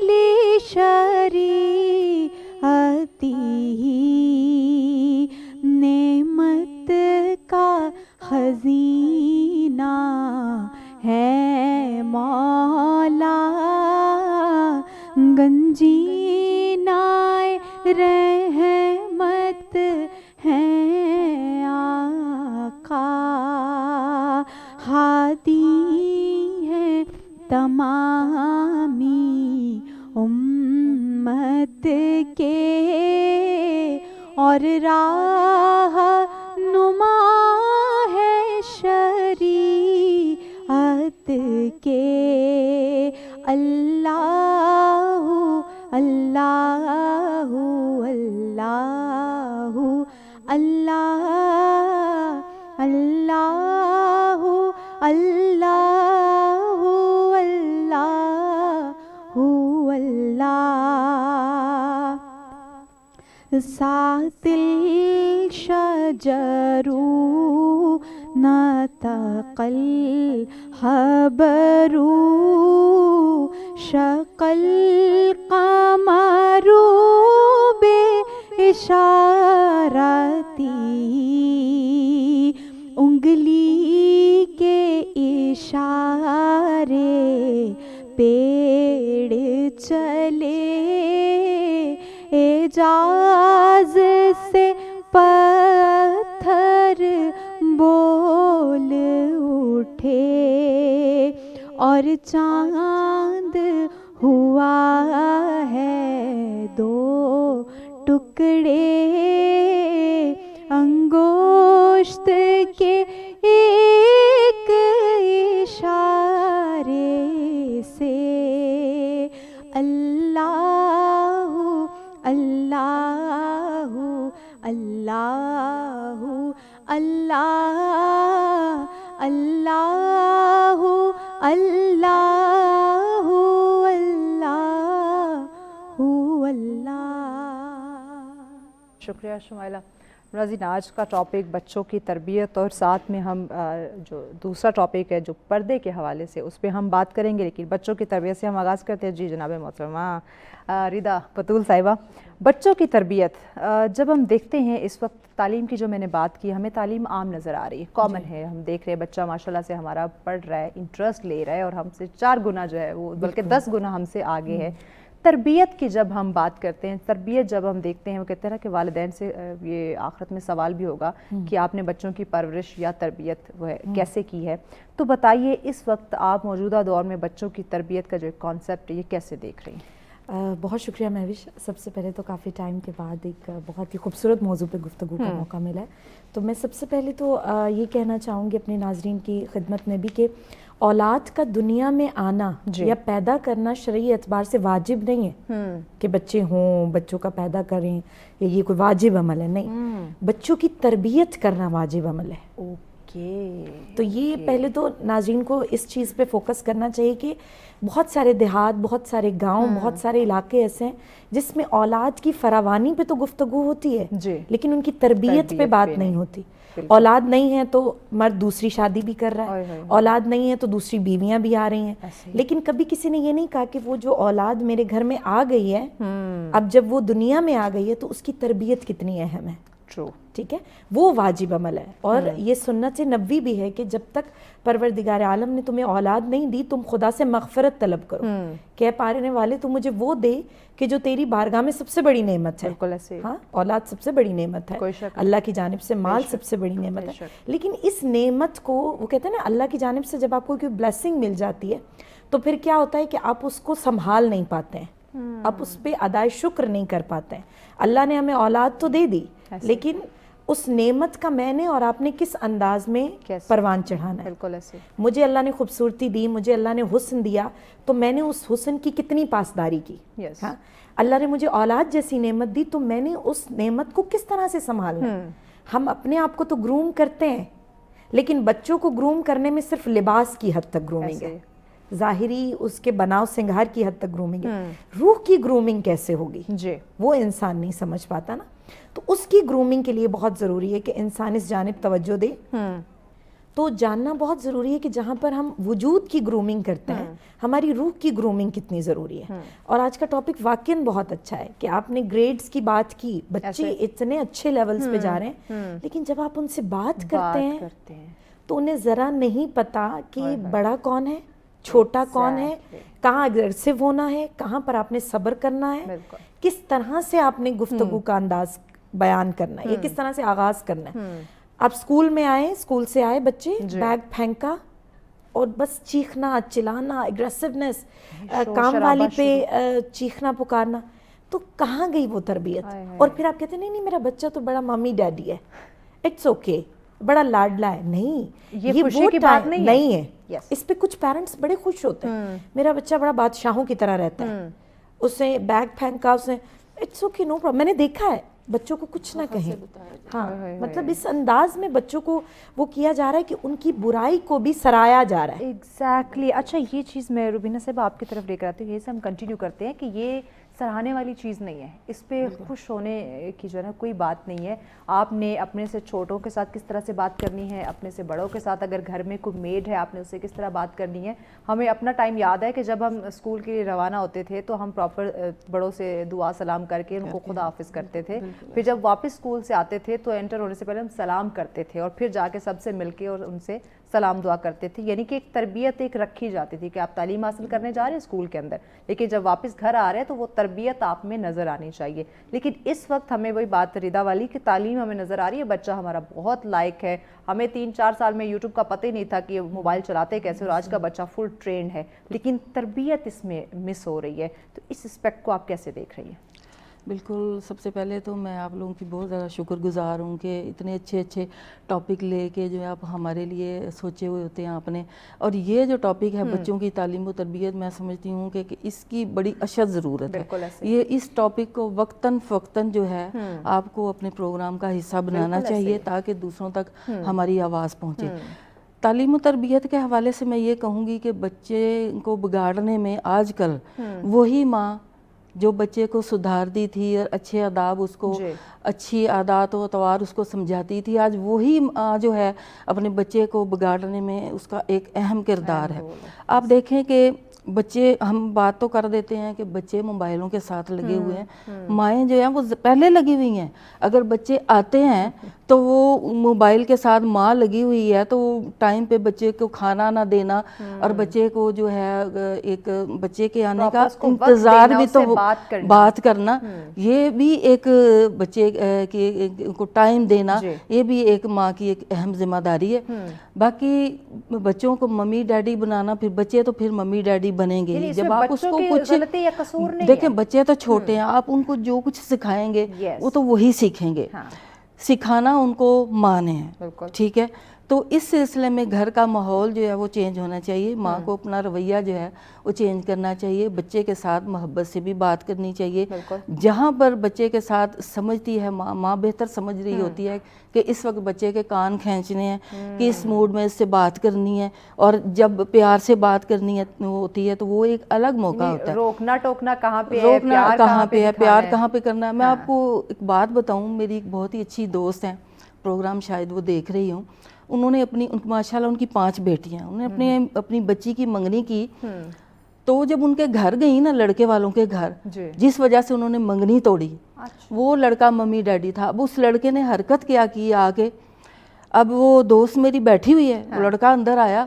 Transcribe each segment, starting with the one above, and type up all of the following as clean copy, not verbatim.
لی شریعتی نعمت کا خزینہ ہے مولا گنجینہ رحمت ہے آقا ہادی ہے تمامی امت کے اور راہ نما ہے شریعت کے اللہ اللہ اللہ اللہ اللہ اللہ اللہ سات الشجر نطق الحبر شق القمر بإشارتی انگلی کے اشارے پیڑ چلے اعجاز سے پتھر بول اٹھے اور چاند ہوا ہے دو ٹکڑے انگوشت کے ایک اشارے سے اللہ اللہ اللہ اللہ اللہ اللہ اللہ شکریہ شمائلہ. ناظرین آج کا ٹاپک بچوں کی تربیت اور ساتھ میں ہم جو دوسرا ٹاپک ہے جو پردے کے حوالے سے اس پہ ہم بات کریں گے، لیکن بچوں کی تربیت سے ہم آغاز کرتے ہیں. جی جناب محترمہ ردا بطول صاحبہ، بچوں کی تربیت جب ہم دیکھتے ہیں اس وقت تعلیم کی جو میں نے بات کی، ہمیں تعلیم عام نظر آ رہی ہے، کامن ہے، ہم دیکھ رہے ہیں بچہ ماشاءاللہ سے ہمارا پڑھ رہا ہے، انٹرسٹ لے رہا ہے اور ہم سے 4 گنا جو ہے وہ بلکہ 10 گنا ہم سے آگے ہے. تربیت کی جب ہم بات کرتے ہیں، تربیت جب ہم دیکھتے ہیں، وہ کہتے ہیں نا کہ والدین سے یہ آخرت میں سوال بھی ہوگا کہ آپ نے بچوں کی پرورش یا تربیت وہ ہے کیسے کی ہے. تو بتائیے اس وقت آپ موجودہ دور میں بچوں کی تربیت کا جو ایک کانسیپٹ ہے یہ کیسے دیکھ رہی ہیں؟ بہت شکریہ مہوش. سب سے پہلے تو کافی ٹائم کے بعد ایک بہت ہی خوبصورت موضوع پہ گفتگو کا موقع ملا ہے. تو میں سب سے پہلے تو یہ کہنا چاہوں گی اپنے ناظرین کی خدمت میں بھی کہ اولاد کا دنیا میں آنا یا پیدا کرنا شرعی اعتبار سے واجب نہیں ہے کہ بچے ہوں، بچوں کا پیدا کریں، یہ کوئی واجب عمل ہے. نہیں، بچوں کی تربیت کرنا واجب عمل ہے. تو یہ پہلے تو ناظرین کو اس چیز پہ فوکس کرنا چاہیے کہ بہت سارے دیہات، بہت سارے گاؤں، بہت سارے علاقے ایسے ہیں جس میں اولاد کی فراوانی پہ تو گفتگو ہوتی ہے لیکن ان کی تربیت پہ بات نہیں ہوتی. اولاد نہیں ہے تو مرد دوسری شادی بھی کر رہا ہے، اولاد نہیں ہے تو دوسری بیویاں بھی آ رہی ہیں، لیکن کبھی کسی نے یہ نہیں کہا کہ وہ جو اولاد میرے گھر میں آ گئی ہے، اب جب وہ دنیا میں آ گئی ہے تو اس کی تربیت کتنی اہم ہے. ٹھیک ہے، وہ واجب عمل ہے. اور یہ سنت نبوی بھی ہے کہ جب تک پروردگار عالم نے تمہیں اولاد نہیں دی تم خدا سے مغفرت طلب کرو کہ اے پارنے والے تو مجھے وہ دے کہ جو تیری بارگاہ میں سب سے بڑی نعمت ہے. ہاں، اولاد سب سے بڑی نعمت ہے، اللہ کی جانب سے مال سب سے بڑی نعمت ہے. لیکن اس نعمت کو وہ کہتے ہیں نا اللہ کی جانب سے جب آپ کو کوئی بلیسنگ مل جاتی ہے تو پھر کیا ہوتا ہے کہ آپ اس کو سنبھال نہیں پاتے ہیں، آپ اس پہ ادائے شکر نہیں کر پاتے ہیں. اللہ نے ہمیں اولاد تو دے دی لیکن اس نعمت کا میں نے اور آپ نے کس انداز میں پروان چڑھانا ہے. مجھے اللہ نے خوبصورتی دی، مجھے اللہ نے حسن دیا تو میں نے اس حسن کی کتنی پاسداری کی. ہاں، اللہ نے مجھے اولاد جیسی نعمت دی تو میں نے اس نعمت کو کس طرح سے سنبھالنا. ہم اپنے آپ کو تو گروم کرتے ہیں لیکن بچوں کو گروم کرنے میں صرف لباس کی حد تک گرومنگ ہے، ظاہری اس کے بناؤ سنگھار کی حد تک گرومنگ ہے. روح کی گرومنگ کیسے ہوگی وہ انسان نہیں سمجھ پاتا نا. تو اس کی گرومنگ کے لیے بہت ضروری ہے کہ انسان اس جانب توجہ دے. تو جاننا بہت ضروری ہے کہ جہاں پر ہم وجود کی گرومنگ کرتے ہیں ہماری روح کی گرومنگ کتنی ضروری ہے. اور آج کا ٹاپک واقعاً بہت اچھا ہے کہ آپ نے گریڈز کی بات کی, بچے اتنے اچھے لیولز پہ جا رہے ہیں, لیکن جب آپ ان سے بات کرتے ہیں تو انہیں ذرا نہیں پتا کہ بڑا کون ہے, چھوٹا کون ہے, کہاں اگریسو ہونا ہے, کہاں پر آپ نے صبر کرنا ہے, کس طرح سے آپ نے گفتگو کا انداز بیان کرنا ہے, یہ کس طرح سے آغاز کرنا ہے. آپ اسکول میں آئے, اسکول سے آئے بچے, بیگ پھینکا اور بس چیخنا, چلانا, اگریسونیس, کام والی پہ چیخنا پکارنا, تو کہاں گئی وہ تربیت؟ اور پھر آپ کہتے ہیں نہیں میرا بچہ تو بڑا ممی ڈیڈی ہے, اٹس اوکے, بڑا لاڈلا ہے. نہیں, یہ وہ ٹائم نہیں ہے. اس پہ کچھ پیرنٹس بڑے خوش ہوتے ہیں, میرا بچہ بڑا بادشاہوں کی طرح رہتا ہے, اسے بیگ پھینکا, اسے اٹس اوکے, نو پرابلم. میں نے دیکھا ہے بچوں کو کچھ نہ کہیں. ہاں, مطلب اس انداز میں بچوں کو وہ کیا جا رہا ہے کہ ان کی برائی کو بھی سرایا جا رہا ہے. ایگزیکٹلی. اچھا, یہ چیز میں روبینہ صاحب آپ کی طرف لے کر آتی ہوں, یہ سے ہم کنٹینیو کرتے ہیں کہ یہ سراہنے والی چیز نہیں ہے, اس پہ خوش ہونے کی جو ہے نا کوئی بات نہیں ہے. آپ نے اپنے سے چھوٹوں کے ساتھ کس طرح سے بات کرنی ہے, اپنے سے بڑوں کے ساتھ اگر گھر میں کوئی میڈ ہے آپ نے اس سے کس طرح بات کرنی ہے. ہمیں اپنا ٹائم یاد ہے کہ جب ہم اسکول کے لیے روانہ ہوتے تھے تو ہم پراپر بڑوں سے دعا سلام کر کے ان کو خدا حافظ کرتے تھے. پھر جب واپس اسکول سے آتے تھے تو انٹر ہونے سے پہلے ہم سلام کرتے تھے اور پھر جا کے سب سے مل کے اور ان سے سلام دعا کرتے تھے. یعنی کہ ایک تربیت ایک رکھی جاتی تھی کہ آپ تعلیم حاصل کرنے جا رہے ہیں اسکول کے اندر, لیکن جب واپس گھر آ رہے ہیں تو وہ تربیت آپ میں نظر آنی چاہیے. لیکن اس وقت ہمیں وہی بات ردا والی کہ تعلیم ہمیں نظر آ رہی ہے, بچہ ہمارا بہت لائق ہے, ہمیں 3-4 سال میں یوٹیوب کا پتہ ہی نہیں تھا کہ موبائل چلاتے کیسے, اور آج کا بچہ فل ٹرینڈ ہے, لیکن تربیت اس میں مس ہو رہی ہے. تو اس اسپیکٹ کو آپ کیسے دیکھ رہی ہیں؟ بالکل, سب سے پہلے تو میں آپ لوگوں کی بہت زیادہ شکر گزار ہوں کہ اتنے اچھے اچھے ٹاپک لے کے جو ہے آپ ہمارے لیے سوچے ہوئے ہوتے ہیں آپ نے. اور یہ جو ٹاپک ہے بچوں کی تعلیم و تربیت, میں سمجھتی ہوں کہ اس کی بڑی اشد ضرورت ہے. یہ اس ٹاپک کو وقتاً فوقتاً جو ہے آپ کو اپنے پروگرام کا حصہ بنانا چاہیے تاکہ دوسروں تک ہماری آواز پہنچے. تعلیم و تربیت کے حوالے سے میں یہ کہوں گی کہ بچے کو بگاڑنے میں آج کل وہی ماں جو بچے کو سدھارتی تھی اور اچھے آداب اس کو, اچھی عادات و اطوار اس کو سمجھاتی تھی, آج وہی جو ہے اپنے بچے کو بگاڑنے میں اس کا ایک اہم کردار ہے. آپ دیکھیں کہ بچے, ہم بات تو کر دیتے ہیں کہ بچے موبائلوں کے ساتھ لگے ہوئے ہیں, مائیں جو ہیں وہ پہلے لگی ہوئی ہیں. اگر بچے آتے ہیں تو وہ موبائل کے ساتھ ماں لگی ہوئی ہے تو ٹائم پہ بچے کو کھانا نہ دینا اور بچے کو جو ہے ایک بچے کے آنے کا انتظار بھی تو بات کرنا, یہ بھی ایک بچے کو ٹائم دینا, یہ بھی ایک ماں کی ایک اہم ذمہ داری ہے. باقی بچوں کو ممی ڈیڈی بنانا, پھر بچے تو پھر ممی ڈیڈی بنیں گے. جب آپ اس کو کچھ دیکھیں, بچے تو چھوٹے ہیں, آپ ان کو جو کچھ سکھائیں گے وہ تو وہی سیکھیں گے. سکھانا ان کو ماں نے ہے, ٹھیک ہے. تو اس سلسلے میں گھر کا ماحول جو ہے وہ چینج ہونا چاہیے, ماں کو اپنا رویہ جو ہے وہ چینج کرنا چاہیے, بچے کے ساتھ محبت سے بھی بات کرنی چاہیے. جہاں پر بچے کے ساتھ سمجھتی ہے ماں بہتر سمجھ رہی ہوتی ہے کہ اس وقت بچے کے کان کھینچنے ہیں, کہ اس موڈ میں اس سے بات کرنی ہے, اور جب پیار سے بات کرنی ہوتی ہے تو وہ ایک الگ موقع ہوتا ہے. روکنا ٹوکنا کہاں پہ ہے, روکنا کہاں پہ ہے, پیار کہاں پہ کرنا ہے. میں آپ کو ایک بات بتاؤں, میری ایک بہت ہی اچھی دوست ہیں, پروگرام شاید وہ دیکھ رہی ہوں, انہوں نے ماشاءاللہ ان کی 5 بیٹیاں, انہوں نے اپنی بچی کی منگنی کی, تو جب ان کے گھر گئی نا, لڑکے والوں کے گھر, جس وجہ سے انہوں نے منگنی توڑی, وہ لڑکا ممی ڈیڈی تھا. اب اس لڑکے نے حرکت کیا کی آ کے, اب وہ دوست میری بیٹھی ہوئی ہے, وہ لڑکا اندر آیا,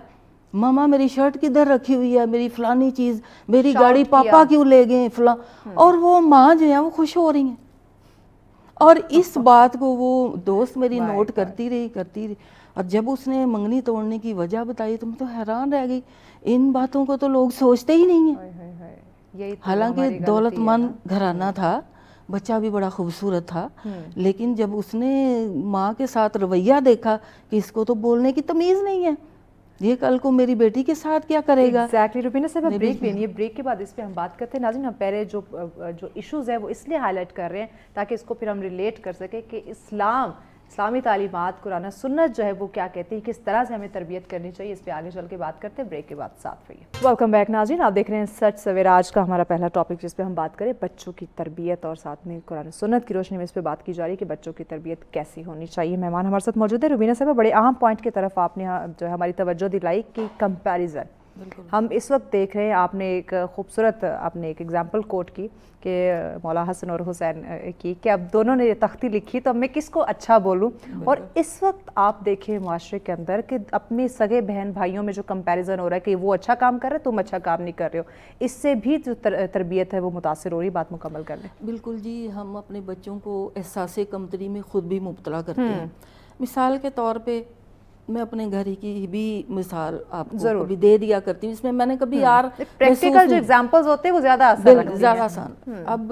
ماما میری شرٹ کدھر رکھی ہوئی ہے, میری فلانی چیز, میری گاڑی پاپا کیوں لے گئے فلاں. اور وہ ماں جو ہے وہ خوش ہو رہی ہیں, اور اس بات کو وہ دوست میری نوٹ کرتی رہی. اور جب اس نے منگنی توڑنے کی وجہ بتائی تو میں تو حیران رہ گئی, ان باتوں کو تو لوگ سوچتے ہی نہیں ہیں. حالانکہ دولت مند گھرانہ تھا, بچہ بھی بڑا خوبصورت تھا, لیکن جب اس نے ماں کے ساتھ رویہ دیکھا کہ اس کو تو بولنے کی تمیز نہیں ہے, یہ کل کو میری بیٹی کے ساتھ کیا کرے گا. ایگزیکٹلی. روبینہ صاحب بریک لینی ہے, بریک کے بعد اس پہ ہم بات کرتے ہیں. ناظرین, ہم پہلے جو ایشوز ہیں وہ اس لیے ہائی لائٹ کر رہے ہیں تاکہ اس کو پھر ہم ریلیٹ کر سکیں کہ اسلام اسلامی تعلیمات قرآن سنت جو ہے وہ کیا کہتی ہے, کس طرح سے ہمیں تربیت کرنی چاہیے, اس پہ آگے چل کے بات کرتے ہیں. بریک کے بعد ساتھ رہیے. ویلکم بیک ناظرین, آپ دیکھ رہے ہیں سچ سویرا. آج کا ہمارا پہلا ٹاپک جس پہ ہم بات کریں بچوں کی تربیت, اور ساتھ میں قرآن سنت کی روشنی میں اس پہ بات کی جا رہی ہے کہ بچوں کی تربیت کیسی ہونی چاہیے. مہمان ہمارے ساتھ موجود ہے. روبینہ صاحبہ, بڑے اہم پوائنٹ کی طرف آپ نے جو ہے ہماری توجہ دلائی کہ کمپیریزن. ہم اس وقت دیکھ رہے ہیں, آپ نے ایک خوبصورت آپ نے ایک ایگزامپل کوٹ کی کہ مولا حسن اور حسین کی, کہ اب دونوں نے یہ تختی لکھی تو اب میں کس کو اچھا بولوں. اور اس وقت آپ دیکھیں معاشرے کے اندر کہ اپنے سگے بہن بھائیوں میں جو کمپیریزن ہو رہا ہے کہ وہ اچھا کام کر رہے ہیں, تم اچھا کام نہیں کر رہے ہو, اس سے بھی جو تربیت ہے وہ متاثر ہو رہی. بات مکمل کر لیں. بالکل جی, ہم اپنے بچوں کو احساس کمتری میں خود بھی مبتلا کرتے ہیں. مثال کے طور پہ میں اپنے گھر کی بھی مثال آپ کو کبھی دے دیا کرتی ہوں, اس میں نے کبھی یار پریکٹیکل جو ایگزامپلز ہوتے ہیں وہ زیادہ آسان. اب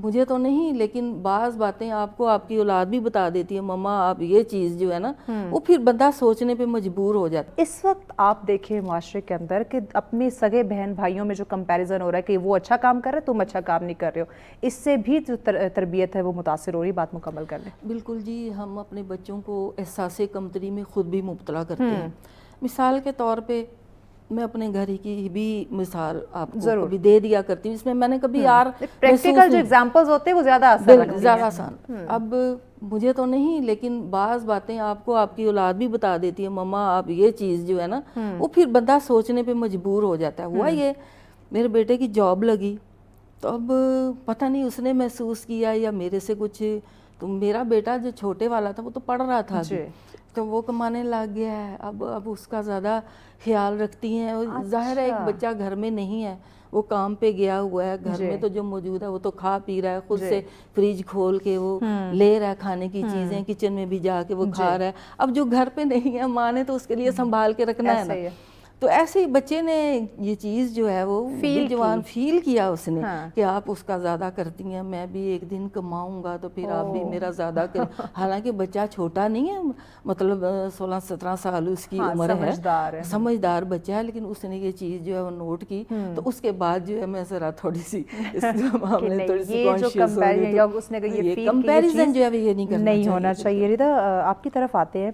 مجھے تو نہیں, لیکن بعض باتیں آپ کو آپ کی اولاد بھی بتا دیتی ہے, مما آپ یہ چیز جو ہے نا, وہ پھر بندہ سوچنے پہ مجبور ہو جاتا ہے. اس وقت آپ دیکھیں معاشرے کے اندر کہ اپنے سگے بہن بھائیوں میں جو کمپیریزن ہو رہا ہے کہ وہ اچھا کام کر رہے ہیں, تم اچھا کام نہیں کر رہے ہو, اس سے بھی جو تربیت ہے وہ متاثر ہو رہی. بات مکمل کر لیں. بالکل جی, ہم اپنے بچوں کو احساس کمتری میں خود بھی مبتلا کرتے ہیں. مثال کے طور پہ میں اپنے گھر کی بھی مثال آپ کو کبھی دے دیا کرتی ہوں, اس میں نے کبھی یار پریکٹیکل جو ایگزامپلز ہوتے ہیں وہ زیادہ آسان. اب مجھے تو نہیں, لیکن بعض باتیں آپ کو آپ کی اولاد بھی بتا دیتی ہے, مما آپ یہ چیز جو ہے نا, وہ پھر بندہ سوچنے پہ مجبور ہو جاتا ہے. ہوا یہ, میرے بیٹے کی جاب لگی تو اب پتہ نہیں اس نے محسوس کیا یا میرے سے کچھ, تو میرا بیٹا جو چھوٹے والا تھا وہ تو پڑھ رہا تھا, تو وہ کمانے لگ گیا ہے. اب اس کا زیادہ خیال رکھتی ہیں. ظاہر ہے ایک بچہ گھر میں نہیں ہے, وہ کام پہ گیا ہوا ہے, گھر میں تو جو موجود ہے وہ تو کھا پی رہا ہے, خود سے فریج کھول کے وہ لے رہا ہے کھانے کی چیزیں, کچن میں بھی جا کے وہ کھا رہا ہے. اب جو گھر پہ نہیں ہے, ماں نے تو اس کے لیے سنبھال کے رکھنا ہے نا. تو ایسے ہی بچے نے یہ چیز جو ہے وہ جوان فیل کیا اس نے کہ آپ اس کا زیادہ کرتی ہیں, میں بھی ایک دن کماؤں گا تو پھر آپ بھی میرا زیادہ کریں. حالانکہ بچہ چھوٹا نہیں ہے, مطلب 16-17 سال اس کی عمر ہے, سمجھدار بچہ ہے, لیکن اس نے یہ چیز جو ہے وہ نوٹ کی. تو اس کے بعد جو ہے میں ذرا تھوڑی سی اس معاملے میں تھوڑی سی کانشیس ہو گئی. یہ کمپیریزن جو ہے یہ نہیں ہونا چاہیے. رضا, آپ کی طرف آتے ہیں.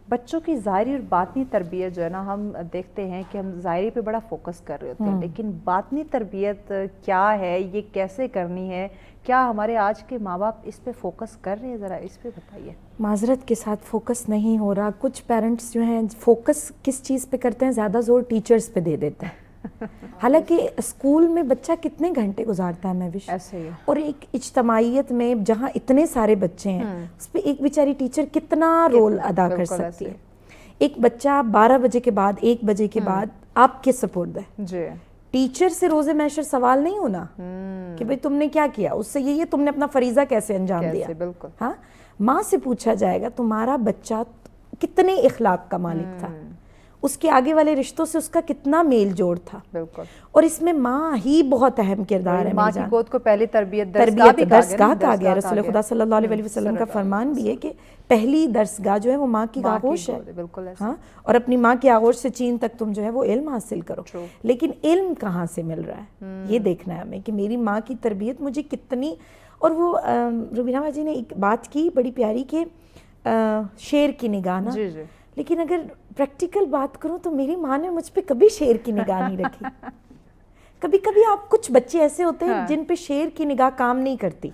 بچوں کی ظاہری اور باطنی تربیت جو ہے نا, ہم دیکھتے ہیں کہ ہم ظاہری پہ بڑا فوکس کر رہے ہوتے ہیں, لیکن باطنی تربیت کیا ہے, یہ کیسے کرنی ہے, کیا ہمارے آج کے ماں باپ اس پہ فوکس کر رہے ہیں؟ ذرا اس پہ بتائیے. معذرت کے ساتھ فوکس نہیں ہو رہا. کچھ پیرنٹس جو ہیں فوکس کس چیز پہ کرتے ہیں, زیادہ زور ٹیچرز پہ دے دیتے ہیں. حالانکہ اسکول میں بچہ کتنے گھنٹے گزارتا ہے مہوش, اور ایک اجتماعیت میں جہاں اتنے سارے بچے ہیں اس پہ ایک بیچاری ٹیچر کتنا رول ادا کر سکتی ہے. ایک بچہ 12 بجے کے بعد 1 بجے کے بعد آپ کے سپورٹ ہے. ٹیچر سے روز محشر سوال نہیں ہونا کہ بھئی تم نے کیا کیا, اس سے یہ تم نے اپنا فریضہ کیسے انجام دیا. ہاں, ماں سے پوچھا جائے گا تمہارا بچہ کتنے اخلاق کا مالک تھا, اس کے آگے والے رشتوں سے اس کا کتنا میل جوڑ تھا. اور اس میں ماں ہی بہت اہم کردار ہے. ماں کی گود کو پہلی تربیت درسگاہ کہا گیا. رسول خدا صلی اللہ علیہ وسلم کا فرمان بھی ہے کہ پہلی درسگاہ جو ہے وہ ماں کی آغوش ہے. ہاں, اور اپنی ماں کی آغوش سے چین تک تم جو ہے وہ علم حاصل کرو. لیکن علم کہاں سے مل رہا ہے, یہ دیکھنا ہے ہمیں کہ میری ماں کی تربیت مجھے کتنی. اور وہ روبینہ باجی نے ایک بات کی بڑی پیاری کہ شیر کی نگاہ نا, لیکن اگر پریکٹیکل بات کروں تو میری ماں نے مجھ پہ کبھی شیر کی نگاہ نہیں رکھی. کبھی کبھی آپ کچھ بچے ایسے ہوتے ہیں جن پہ شیر کی نگاہ کام نہیں کرتی.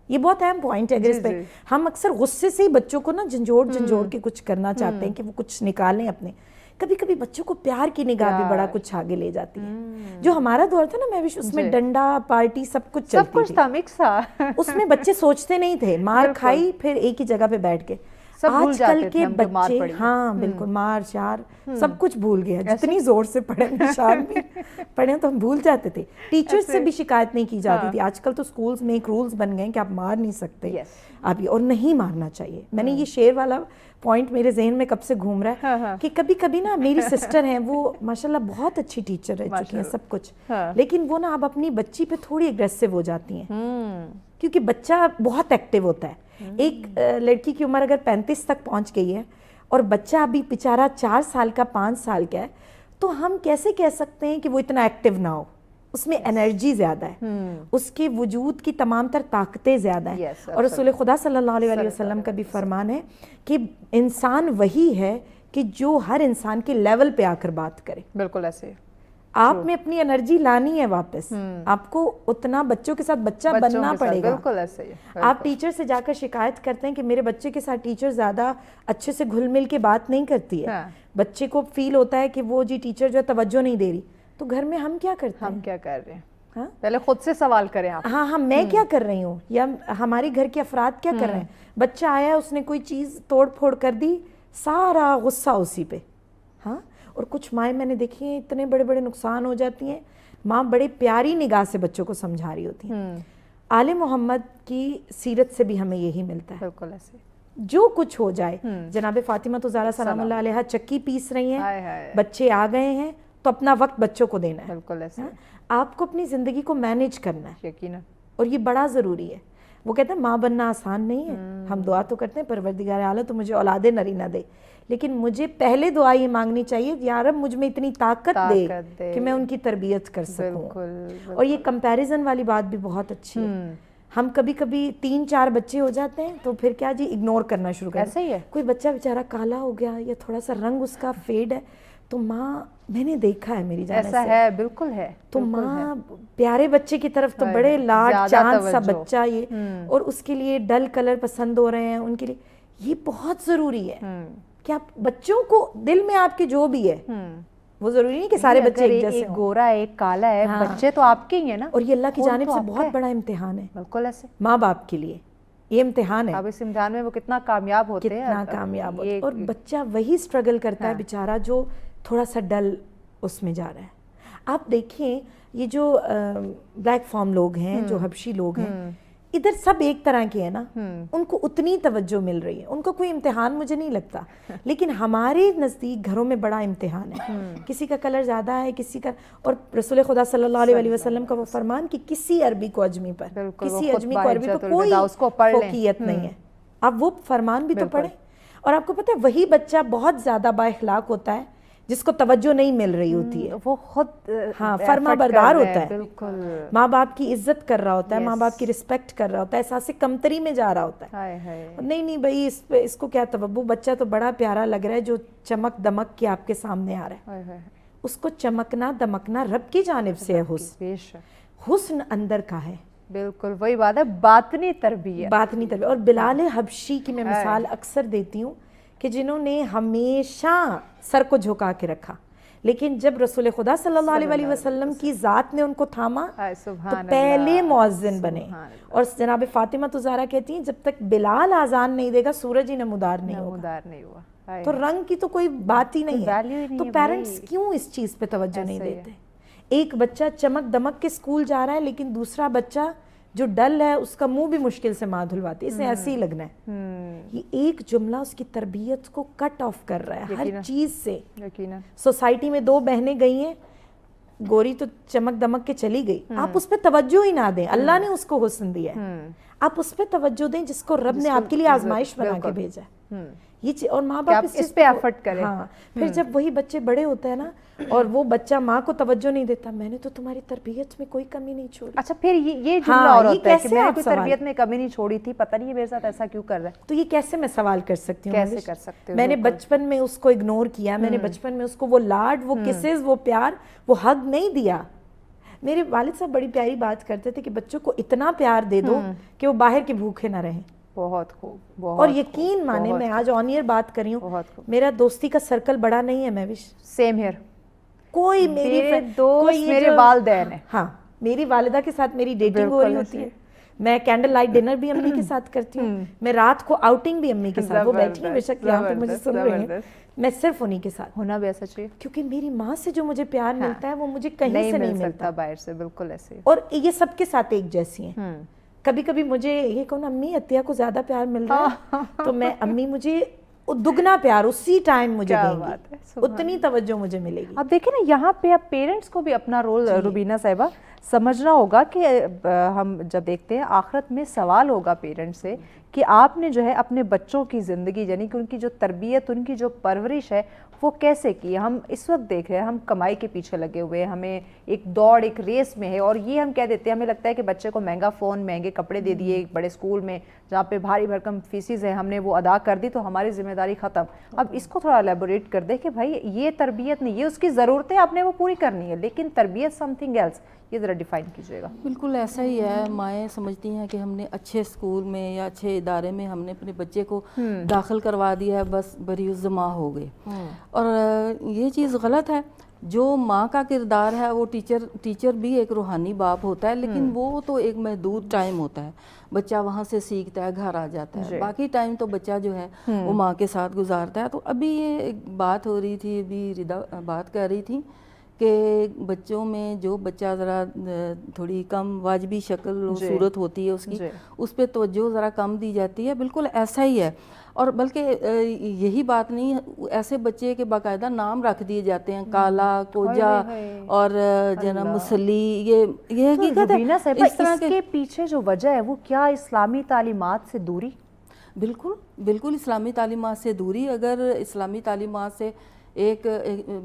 یہ بہت اہم پوائنٹ ہے. اگر اس پہ ہم اکثر غصے سے ہی بچوں کو نا جھنجھوڑ کے کچھ کرنا چاہتے ہیں کہ وہ کچھ نکالیں اپنے, کبھی کبھی بچوں کو پیار کی نگاہ بھی بڑا کچھ آگے لے جاتی ہے. جو ہمارا دور تھا نا مہوش, اس میں ڈنڈا پارٹی سب کچھ چلتی تھی. اس میں بچے سوچتے نہیں تھے, مار کھائی پھر ایک ہی جگہ پہ بیٹھ کے. آج کل کے بچے ہاں بالکل مار شار سب کچھ بھول گیا. جتنی زور سے پڑھے نشان بھی پڑھے تو ہم بھول جاتے تھے. ٹیچر سے بھی شکایت نہیں کی جاتی تھی. آج کل تو سکولز میں ایک رولز بن گئے کہ آپ مار نہیں سکتے آپ, اور نہیں مارنا چاہیے. میں نے یہ شیر والا پوائنٹ میرے ذہن میں کب سے گھوم رہا ہے کہ کبھی کبھی نا میری سسٹر ہیں, وہ ماشاءاللہ بہت اچھی ٹیچر رہ چکی ہیں سب کچھ, لیکن وہ نا اب اپنی بچی پہ تھوڑی ایگریسو ہو جاتی ہیں کیونکہ بچہ بہت ایکٹیو ہوتا ہے. ایک لڑکی کی عمر اگر 35 تک پہنچ گئی ہے اور بچہ ابھی بیچارہ 4 سال کا 5 سال کا ہے, تو ہم کیسے کہہ سکتے ہیں کہ وہ اتنا ایکٹیو نہ ہو. اس میں انرجی زیادہ ہے، اس کے وجود کی تمام تر طاقتیں زیادہ ہیں. اور رسول خدا صلی اللہ علیہ وسلم کا بھی فرمان ہے کہ انسان وہی ہے کہ جو ہر انسان کے لیول پہ آ کر بات کرے. بالکل ایسے آپ میں اپنی انرجی لانی ہے واپس، آپ کو اتنا بچوں کے ساتھ بچہ بننا پڑے گا. بالکل ایسے ہی. آپ ٹیچر سے جا کر شکایت کرتے ہیں کہ میرے بچے کے ساتھ ٹیچر زیادہ اچھے سے گھل مل کے بات نہیں کرتی ہے، بچے کو فیل ہوتا ہے کہ وہ جی ٹیچر جو ہے توجہ نہیں دے رہی، تو گھر میں ہم کیا کرتے ہیں؟ ہم کیا کر رہے ہیں؟ پہلے خود سے سوال کریں آپ. ہاں میں کیا کر رہی ہوں یا ہمارے گھر کے افراد کیا کر رہے ہیں؟ بچہ آیا اس نے کوئی چیز توڑ پھوڑ کر دی، سارا غصہ اسی پہ. ہاں، اور کچھ مائیں میں نے دیکھی ہیں اتنے بڑے بڑے نقصان ہو جاتی ہیں، ماں بڑے پیاری نگاہ سے بچوں کو سمجھا رہی ہوتی ہیں. آل محمد کی سیرت سے بھی ہمیں یہی ملتا ہے. بالکل ایسے جو کچھ ہو جائے، جناب فاطمہ تو زہرا سلام اللہ علیہا چکی پیس رہی ہیں، بچے آ گئے ہیں تو اپنا وقت بچوں کو دینا ہے. بالکل ایسے آپ کو اپنی زندگی کو مینیج کرنا ہے، یقیناً، اور یہ بڑا ضروری ہے. وہ کہتے ہیں ماں بننا آسان نہیں ہے. ہم دعا تو کرتے ہیں پروردگار اعلیٰ تو مجھے اولاد نرینہ دے، لیکن مجھے پہلے دعا یہ مانگنی چاہیے یا رب مجھ میں اتنی طاقت دے کہ میں ان کی تربیت کر سکوں. اور یہ کمپیریزن والی بات بھی بہت اچھی ہے. ہم کبھی کبھی 3-4 بچے ہو جاتے ہیں تو پھر کیا جی اگنور کرنا شروع کرتے ہیں. ایسا ہی ہے. کوئی بچہ بیچارہ کالا ہو گیا یا تھوڑا سا رنگ اس کا فیڈ ہے تو ماں، میں نے دیکھا ہے میری جان ایسا ہے، بالکل ہے، تو ماں پیارے بچے کی طرف تو بڑے لاڈ چاند سا بچہ یہ، اور اس کے لیے ڈل کلر پسند ہو رہے ہیں، ان کے لیے یہ بہت ضروری ہے کہ آپ بچوں کو دل میں آپ کے جو بھی ہے وہ ضروری نہیں کہ سارے بچے ایک جیسے ایک گورا ہے ایک کالا ہے، بچے تو آپ کے ہی ہیں نا. اور یہ اللہ کی جانب سے بہت بڑا امتحان ہے. بالکل ایسے ماں باپ کے لیے یہ امتحان ہے. اب اس امتحان میں وہ کتنا کامیاب ہوتے ہیں، کتنا کامیاب ہوتے ہیں. اور بچہ وہی سٹرگل کرتا ہے بیچارہ جو تھوڑا سا ڈل اس میں جا رہا ہے. آپ دیکھیں یہ جو بلیک فارم لوگ ہیں، جو حبشی لوگ ہیں، ادھر سب ایک طرح کے ہیں نا، ان کو اتنی توجہ مل رہی ہے، ان کو کوئی امتحان مجھے نہیں لگتا. لیکن ہمارے نزدیک گھروں میں بڑا امتحان ہے. کسی کا کلر زیادہ ہے، کسی کا، اور رسول خدا صلی اللہ علیہ وسلم کا وہ فرمان کہ کسی عربی کو اجمی پر، کسی اجمی کو عربی پر کوئی فوقیت نہیں ہے. آپ وہ فرمان بھی تو پڑھیں. اور آپ کو پتہ ہے وہی بچہ بہت زیادہ با اخلاق ہوتا ہے جس کو توجہ نہیں مل رہی ہوتی ہے، وہ خود فرما بردار ہوتا ہے، بالکل ماں باپ کی عزت کر رہا ہوتا ہے، ماں باپ کی رسپیکٹ کر رہا ہوتا ہے، احساس کمتری میں جا رہا ہوتا ہے. نہیں بھائی اس کو کیا توبہ، بچہ تو بڑا پیارا لگ رہا ہے جو چمک دمک کے آپ کے سامنے آ رہا ہے. اس کو چمکنا دمکنا رب کی جانب سے ہے. حسن اندر کا ہے. بالکل وہی بات ہے، باطنی تربیت. اور بلال حبشی کی میں مثال اکثر دیتی ہوں کہ جنہوں نے ہمیشہ سر کو جھکا کے رکھا، لیکن جب رسول خدا صلی اللہ علیہ وسلم کی ذات نے ان کو تھاما تو پہلے مؤذن بنے. اور جناب فاطمہ تو زہرا کہتی ہیں جب تک بلال اذان نہیں دے گا سورج ہی نمودار نہیں ہوا. تو رنگ کی تو کوئی بات ہی نہیں ہے. تو پیرنٹس کیوں اس چیز پہ توجہ نہیں دیتے؟ ایک بچہ چمک دمک کے اسکول جا رہا ہے لیکن دوسرا بچہ جو ڈل ہے اس کا منہ بھی مشکل سے ماں دھلواتی ہے، اسے ایسے ہی لگنا ہے. یہ ایک جملہ اس کی تربیت کو کٹ آف کر رہا ہے ہر چیز سے. سوسائٹی میں 2 بہنیں گئی ہیں، گوری تو چمک دمک کے چلی گئی، آپ اس پہ توجہ ہی نہ دیں. اللہ نے اس کو حسن دیا ہے، آپ اس پہ توجہ دیں جس کو رب نے آپ کے لیے آزمائش بنا کے بھیجا ہے. یہ اور ماں باپ اس پہ ایفرٹ کریں. پھر جب وہی بچے بڑے ہوتے ہیں نا اور وہ بچہ ماں کو توجہ نہیں دیتا، میں نے تو تمہاری تربیت میں کوئی کمی نہیں چھوڑی. اچھا پھر یہ جملہ اور ہوتا ہے کہ میں نے کوئی تربیت میں کمی نہیں چھوڑی تھی، پتہ نہیں یہ میرے ساتھ ایسا کیوں کر رہا ہے. تو یہ کیسے میں سوال کر سکتی ہوں؟ کیسے کر سکتے ہو؟ میں نے بچپن میں اس کو اگنور کیا، میں نے بچپن میں اس کو وہ لاڈ، وہ کسز، وہ پیار، وہ حق نہیں دیا. میرے والد صاحب بڑی پیاری بات کرتے تھے کہ بچوں کو اتنا پیار دے دو کہ وہ باہر کے بھوکے نہ رہیں. بہت خوب. اور یقین مانے میں آج آن ایئر بات کر رہی ہوں، میرا دوستی کا سرکل بڑا نہیں ہے مہوش. Same hair. کوئی میری دوست میرے والدین ہیں. ہاں میری والدہ کے ساتھ میری ڈیٹنگ ہو رہی ہوتی ہے، میں کینڈل لائٹ ڈنر بھی امی کے ساتھ کرتی ہوں، میں رات کو آؤٹنگ بھی امی کے ساتھ. وہ بیٹھی ہیں بے شک یہاں پہ مجھے سن رہے ہیں، میں صرف انہی کے ساتھ. ہونا بھی ایسا چاہیے کیونکہ میری ماں سے جو مجھے پیار ملتا ہے وہ مجھے کہیں سے نہیں ملتا باہر سے. بالکل ایسے. اور یہ سب کے ساتھ ایک جیسی ہیں. کبھی کبھی مجھے یہ کہوں نا امی عطیہ کو زیادہ پیار مل رہا ہے تو میں امی مجھے دگنا پیار اسی ٹائم مجھے دیں گی، اتنی توجہ مجھے ملے گی. اب دیکھیں نا یہاں پہ اب پیرنٹس کو بھی اپنا رول روبینہ صاحبہ سمجھنا ہوگا کہ ہم جب دیکھتے ہیں آخرت میں سوال ہوگا پیرنٹس سے کہ آپ نے جو ہے اپنے بچوں کی زندگی یعنی کہ ان کی جو تربیت ان کی جو پرورش ہے وہ کیسے کی. ہم اس وقت دیکھ رہے ہیں ہم کمائی کے پیچھے لگے ہوئے ہیں, ہمیں ایک دوڑ ایک ریس میں ہے, اور یہ ہم کہہ دیتے ہیں ہمیں لگتا ہے کہ بچے کو مہنگا فون مہنگے کپڑے دے دیے بڑے اسکول میں جہاں پہ بھاری بھرکم فیسز ہیں ہم نے وہ ادا کر دی تو ہماری ذمہ داری ختم. اب اس کو تھوڑا الیبوریٹ کر دیں کہ بھائی یہ تربیت نہیں, یہ اس کی ضرورتیں آپ نے وہ پوری کرنی ہے لیکن تربیت سم تھنگ ایلس, یہ ذرا ڈیفائن کیجیے گا. بالکل ایسا ہی ہے. مائیں سمجھتی ہیں کہ ہم نے اچھے اسکول میں یا اچھے ادارے میں ہم نے اپنے بچے کو داخل کروا دیا ہے, بس بری الزما ہو گئے, اور یہ چیز غلط ہے. جو ماں کا کردار ہے وہ ٹیچر بھی ایک روحانی باپ ہوتا ہے, لیکن وہ تو ایک محدود ٹائم ہوتا ہے. بچہ وہاں سے سیکھتا ہے, گھر آ جاتا ہے, باقی ٹائم تو بچہ جو ہے وہ ماں کے ساتھ گزارتا ہے. تو ابھی یہ ایک بات ہو رہی تھی, ابھی ردا بات کر رہی تھی کہ بچوں میں جو بچہ ذرا تھوڑی کم واجبی شکل و صورت ہوتی ہے اس کی, اس پہ توجہ ذرا کم دی جاتی ہے. بالکل ایسا ہی ہے. اور بلکہ یہی بات نہیں, ایسے بچے کے باقاعدہ نام رکھ دیے جاتے ہیں, کالا, کوجا اور جناب مسلی. یہ حقیقت ہے. اس طرح کے پیچھے جو وجہ ہے وہ کیا, اسلامی تعلیمات سے دوری؟ بالکل اسلامی تعلیمات سے دوری. اگر اسلامی تعلیمات سے ایک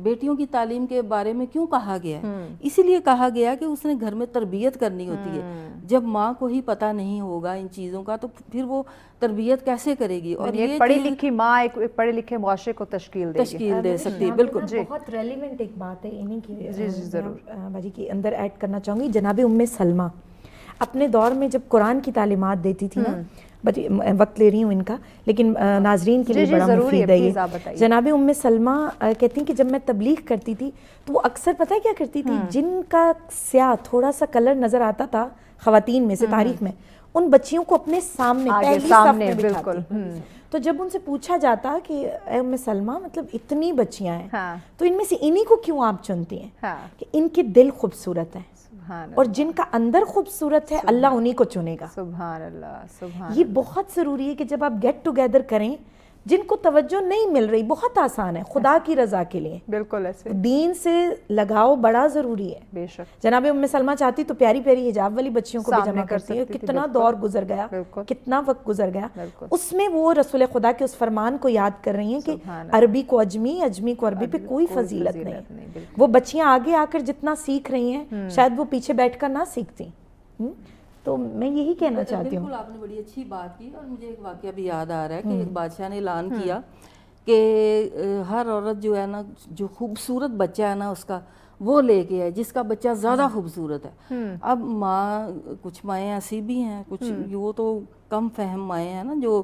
بیٹیوں کی تعلیم کے بارے میں کیوں کہا گیا ہے؟ اسی لیے کہا گیا کہ اس نے گھر میں تربیت کرنی ہوتی ہے. جب ماں کو ہی پتہ نہیں ہوگا ان چیزوں کا تو پھر وہ تربیت کیسے کرے گی؟ اور یہ پڑھی لکھی ماں ایک پڑھے لکھے معاشرے کو تشکیل دے سکتی ہے. بالکل بہت ریلیونٹ ایک بات ہے انہی کی ضرور باجی کے اندر ایڈ کرنا چاہوں گی. جناب ام سلمہ اپنے دور میں جب قرآن کی تعلیمات دیتی تھی نا, وقت لے رہی ہوں ان کا لیکن ناظرین کے لیے بڑا مفید ہے یہ. جناب ام سلمہ کہتی ہیں کہ جب میں تبلیغ کرتی تھی تو وہ اکثر پتہ ہے کیا کرتی تھی, جن کا سیاہ تھوڑا سا کلر نظر آتا تھا خواتین میں سے تاریخ میں, ان بچیوں کو اپنے سامنے پہلی صف میں بٹھاتی. تو جب ان سے پوچھا جاتا کہ اے ام سلمہ مطلب اتنی بچیاں ہیں تو ان میں سے انہی کو کیوں آپ چنتی ہیں کہ ان کے دل خوبصورت ہیں, اور جن کا اندر خوبصورت ہے اللہ انہی کو چنے گا. سبحان اللہ, سبحان. یہ بہت ضروری ہے کہ جب آپ گیٹ ٹوگیدر کریں, جن کو توجہ نہیں مل رہی, بہت آسان ہے خدا کی رضا کے لیے, بالکل ایسے دین سے لگاؤ بڑا ضروری ہے. بے شک. جناب ام سلمہ چاہتی تو پیاری پیاری حجاب والی بچیوں کو بھی جمع کرتی ہے. کتنا دور گزر گیا, کتنا وقت گزر گیا, اس میں وہ رسول خدا کے اس فرمان کو یاد کر رہی ہیں کہ عربی کو اجمی, اجمی کو عربی پہ کوئی فضیلت نہیں. وہ بچیاں آگے آ کر جتنا سیکھ رہی ہیں شاید وہ پیچھے بیٹھ کر نہ سیکھتی. تو میں یہی کہنا چاہتی ہوں. بالکل آپ نے بڑی اچھی بات کی, اور مجھے ایک واقعہ بھی یاد آ رہا ہے کہ ایک بادشاہ نے اعلان کیا کہ ہر عورت جو ہے نا, جو خوبصورت بچہ ہے نا اس کا وہ لے کے ہے, جس کا بچہ زیادہ خوبصورت ہے. اب ماں, کچھ مائیں ایسی بھی ہیں, کچھ وہ تو کم فہم مائیں ہیں نا جو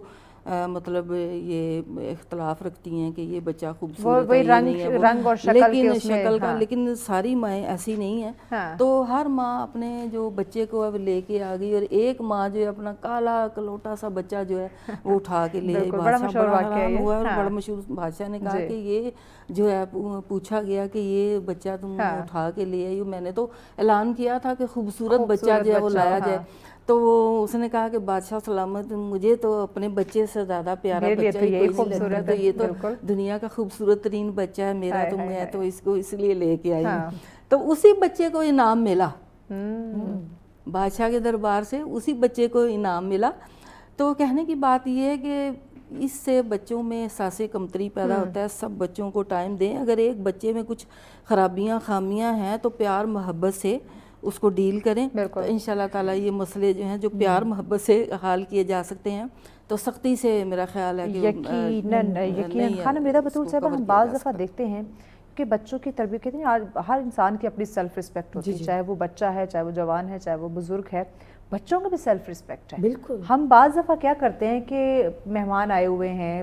مطلب یہ اختلاف رکھتی ہیں کہ یہ بچہ خوبصورت ہے, رنگ اور شکل کا, لیکن ساری مائیں ایسی نہیں ہیں. تو ہر ماں اپنے جو بچے کو اب لے کے آ گئی, اور ایک ماں جو ہے اپنا کالا کلوٹا سا بچہ جو ہے وہ اٹھا کے لے آئی. بادشاہ بڑا حیران ہوا, اور بڑا مشہور بادشاہ نے کہا کہ یہ جو ہے پوچھا گیا کہ یہ بچہ تم اٹھا کے لے آئی, میں نے تو اعلان کیا تھا کہ خوبصورت بچہ جو ہے وہ لایا جائے. تو اس نے کہا کہ بادشاہ سلامت, مجھے تو اپنے بچے سے زیادہ پیارا بچہ ہی کوئی نہیں لگتا, تو یہ تو دنیا کا خوبصورت ترین بچہ ہے میرا, تو میں تو اس کو اس لیے لے کے آئی ہوں. تو اسی بچے کو انعام ملا بادشاہ کے دربار سے, اسی بچے کو انعام ملا. تو کہنے کی بات یہ ہے کہ اس سے بچوں میں احساس کمتری پیدا ہوتا ہے. سب بچوں کو ٹائم دیں. اگر ایک بچے میں کچھ خرابیاں خامیاں ہیں تو پیار محبت سے اس کو ڈیل کریں. انشاءاللہ تعالیٰ یہ مسئلے جو ہیں جو پیار محبت سے حل کیے جا سکتے ہیں, تو سختی سے میرا خیال ہے کہ یقیناً. خانم ردا بتول صاحبہ, ہم بعض دفعہ دیکھتے ہیں کہ بچوں کی تربیت کہتے ہیں ہر انسان کی اپنی سیلف رسپیکٹ ہوتی ہے, چاہے وہ بچہ ہے, چاہے وہ جوان ہے, چاہے وہ بزرگ ہے, بچوں کا بھی سیلف رسپیکٹ ہے. بالکل. ہم بعض دفعہ کیا کرتے ہیں کہ مہمان آئے ہوئے ہیں,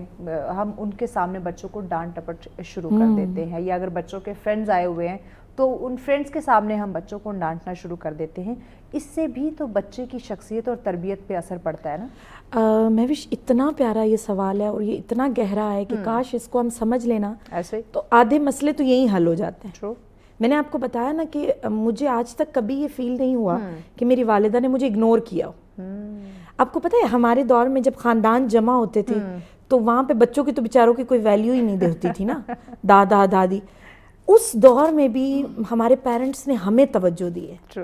ہم ان کے سامنے بچوں کو ڈانٹ ٹپٹ شروع کر دیتے ہیں, یا اگر بچوں کے فرینڈز آئے ہوئے ہیں تو ان فرینڈز کے سامنے ہم بچوں کو ڈانٹنا شروع کر دیتے ہیں. اس سے بھی تو بچے کی شخصیت اور تربیت پہ اثر پڑتا ہے نا. مہوش, اتنا پیارا یہ سوال ہے اور یہ اتنا گہرا ہے کہ کاش اس کو ہم سمجھ لینا ایسے تو آدھے مسئلے تو یہی حل ہو جاتے ہیں. میں نے آپ کو بتایا نا کہ مجھے آج تک کبھی یہ فیل نہیں ہوا کہ میری والدہ نے مجھے اگنور کیا ہو. آپ کو پتہ ہے ہمارے دور میں جب خاندان جمع ہوتے تھے تو وہاں پہ بچوں کی تو بیچاروں کی کوئی ویلیو ہی نہیں ہوتی تھی نا, دادا دادی. اس دور میں بھی ہمارے پیرنٹس نے ہمیں توجہ دی ہے.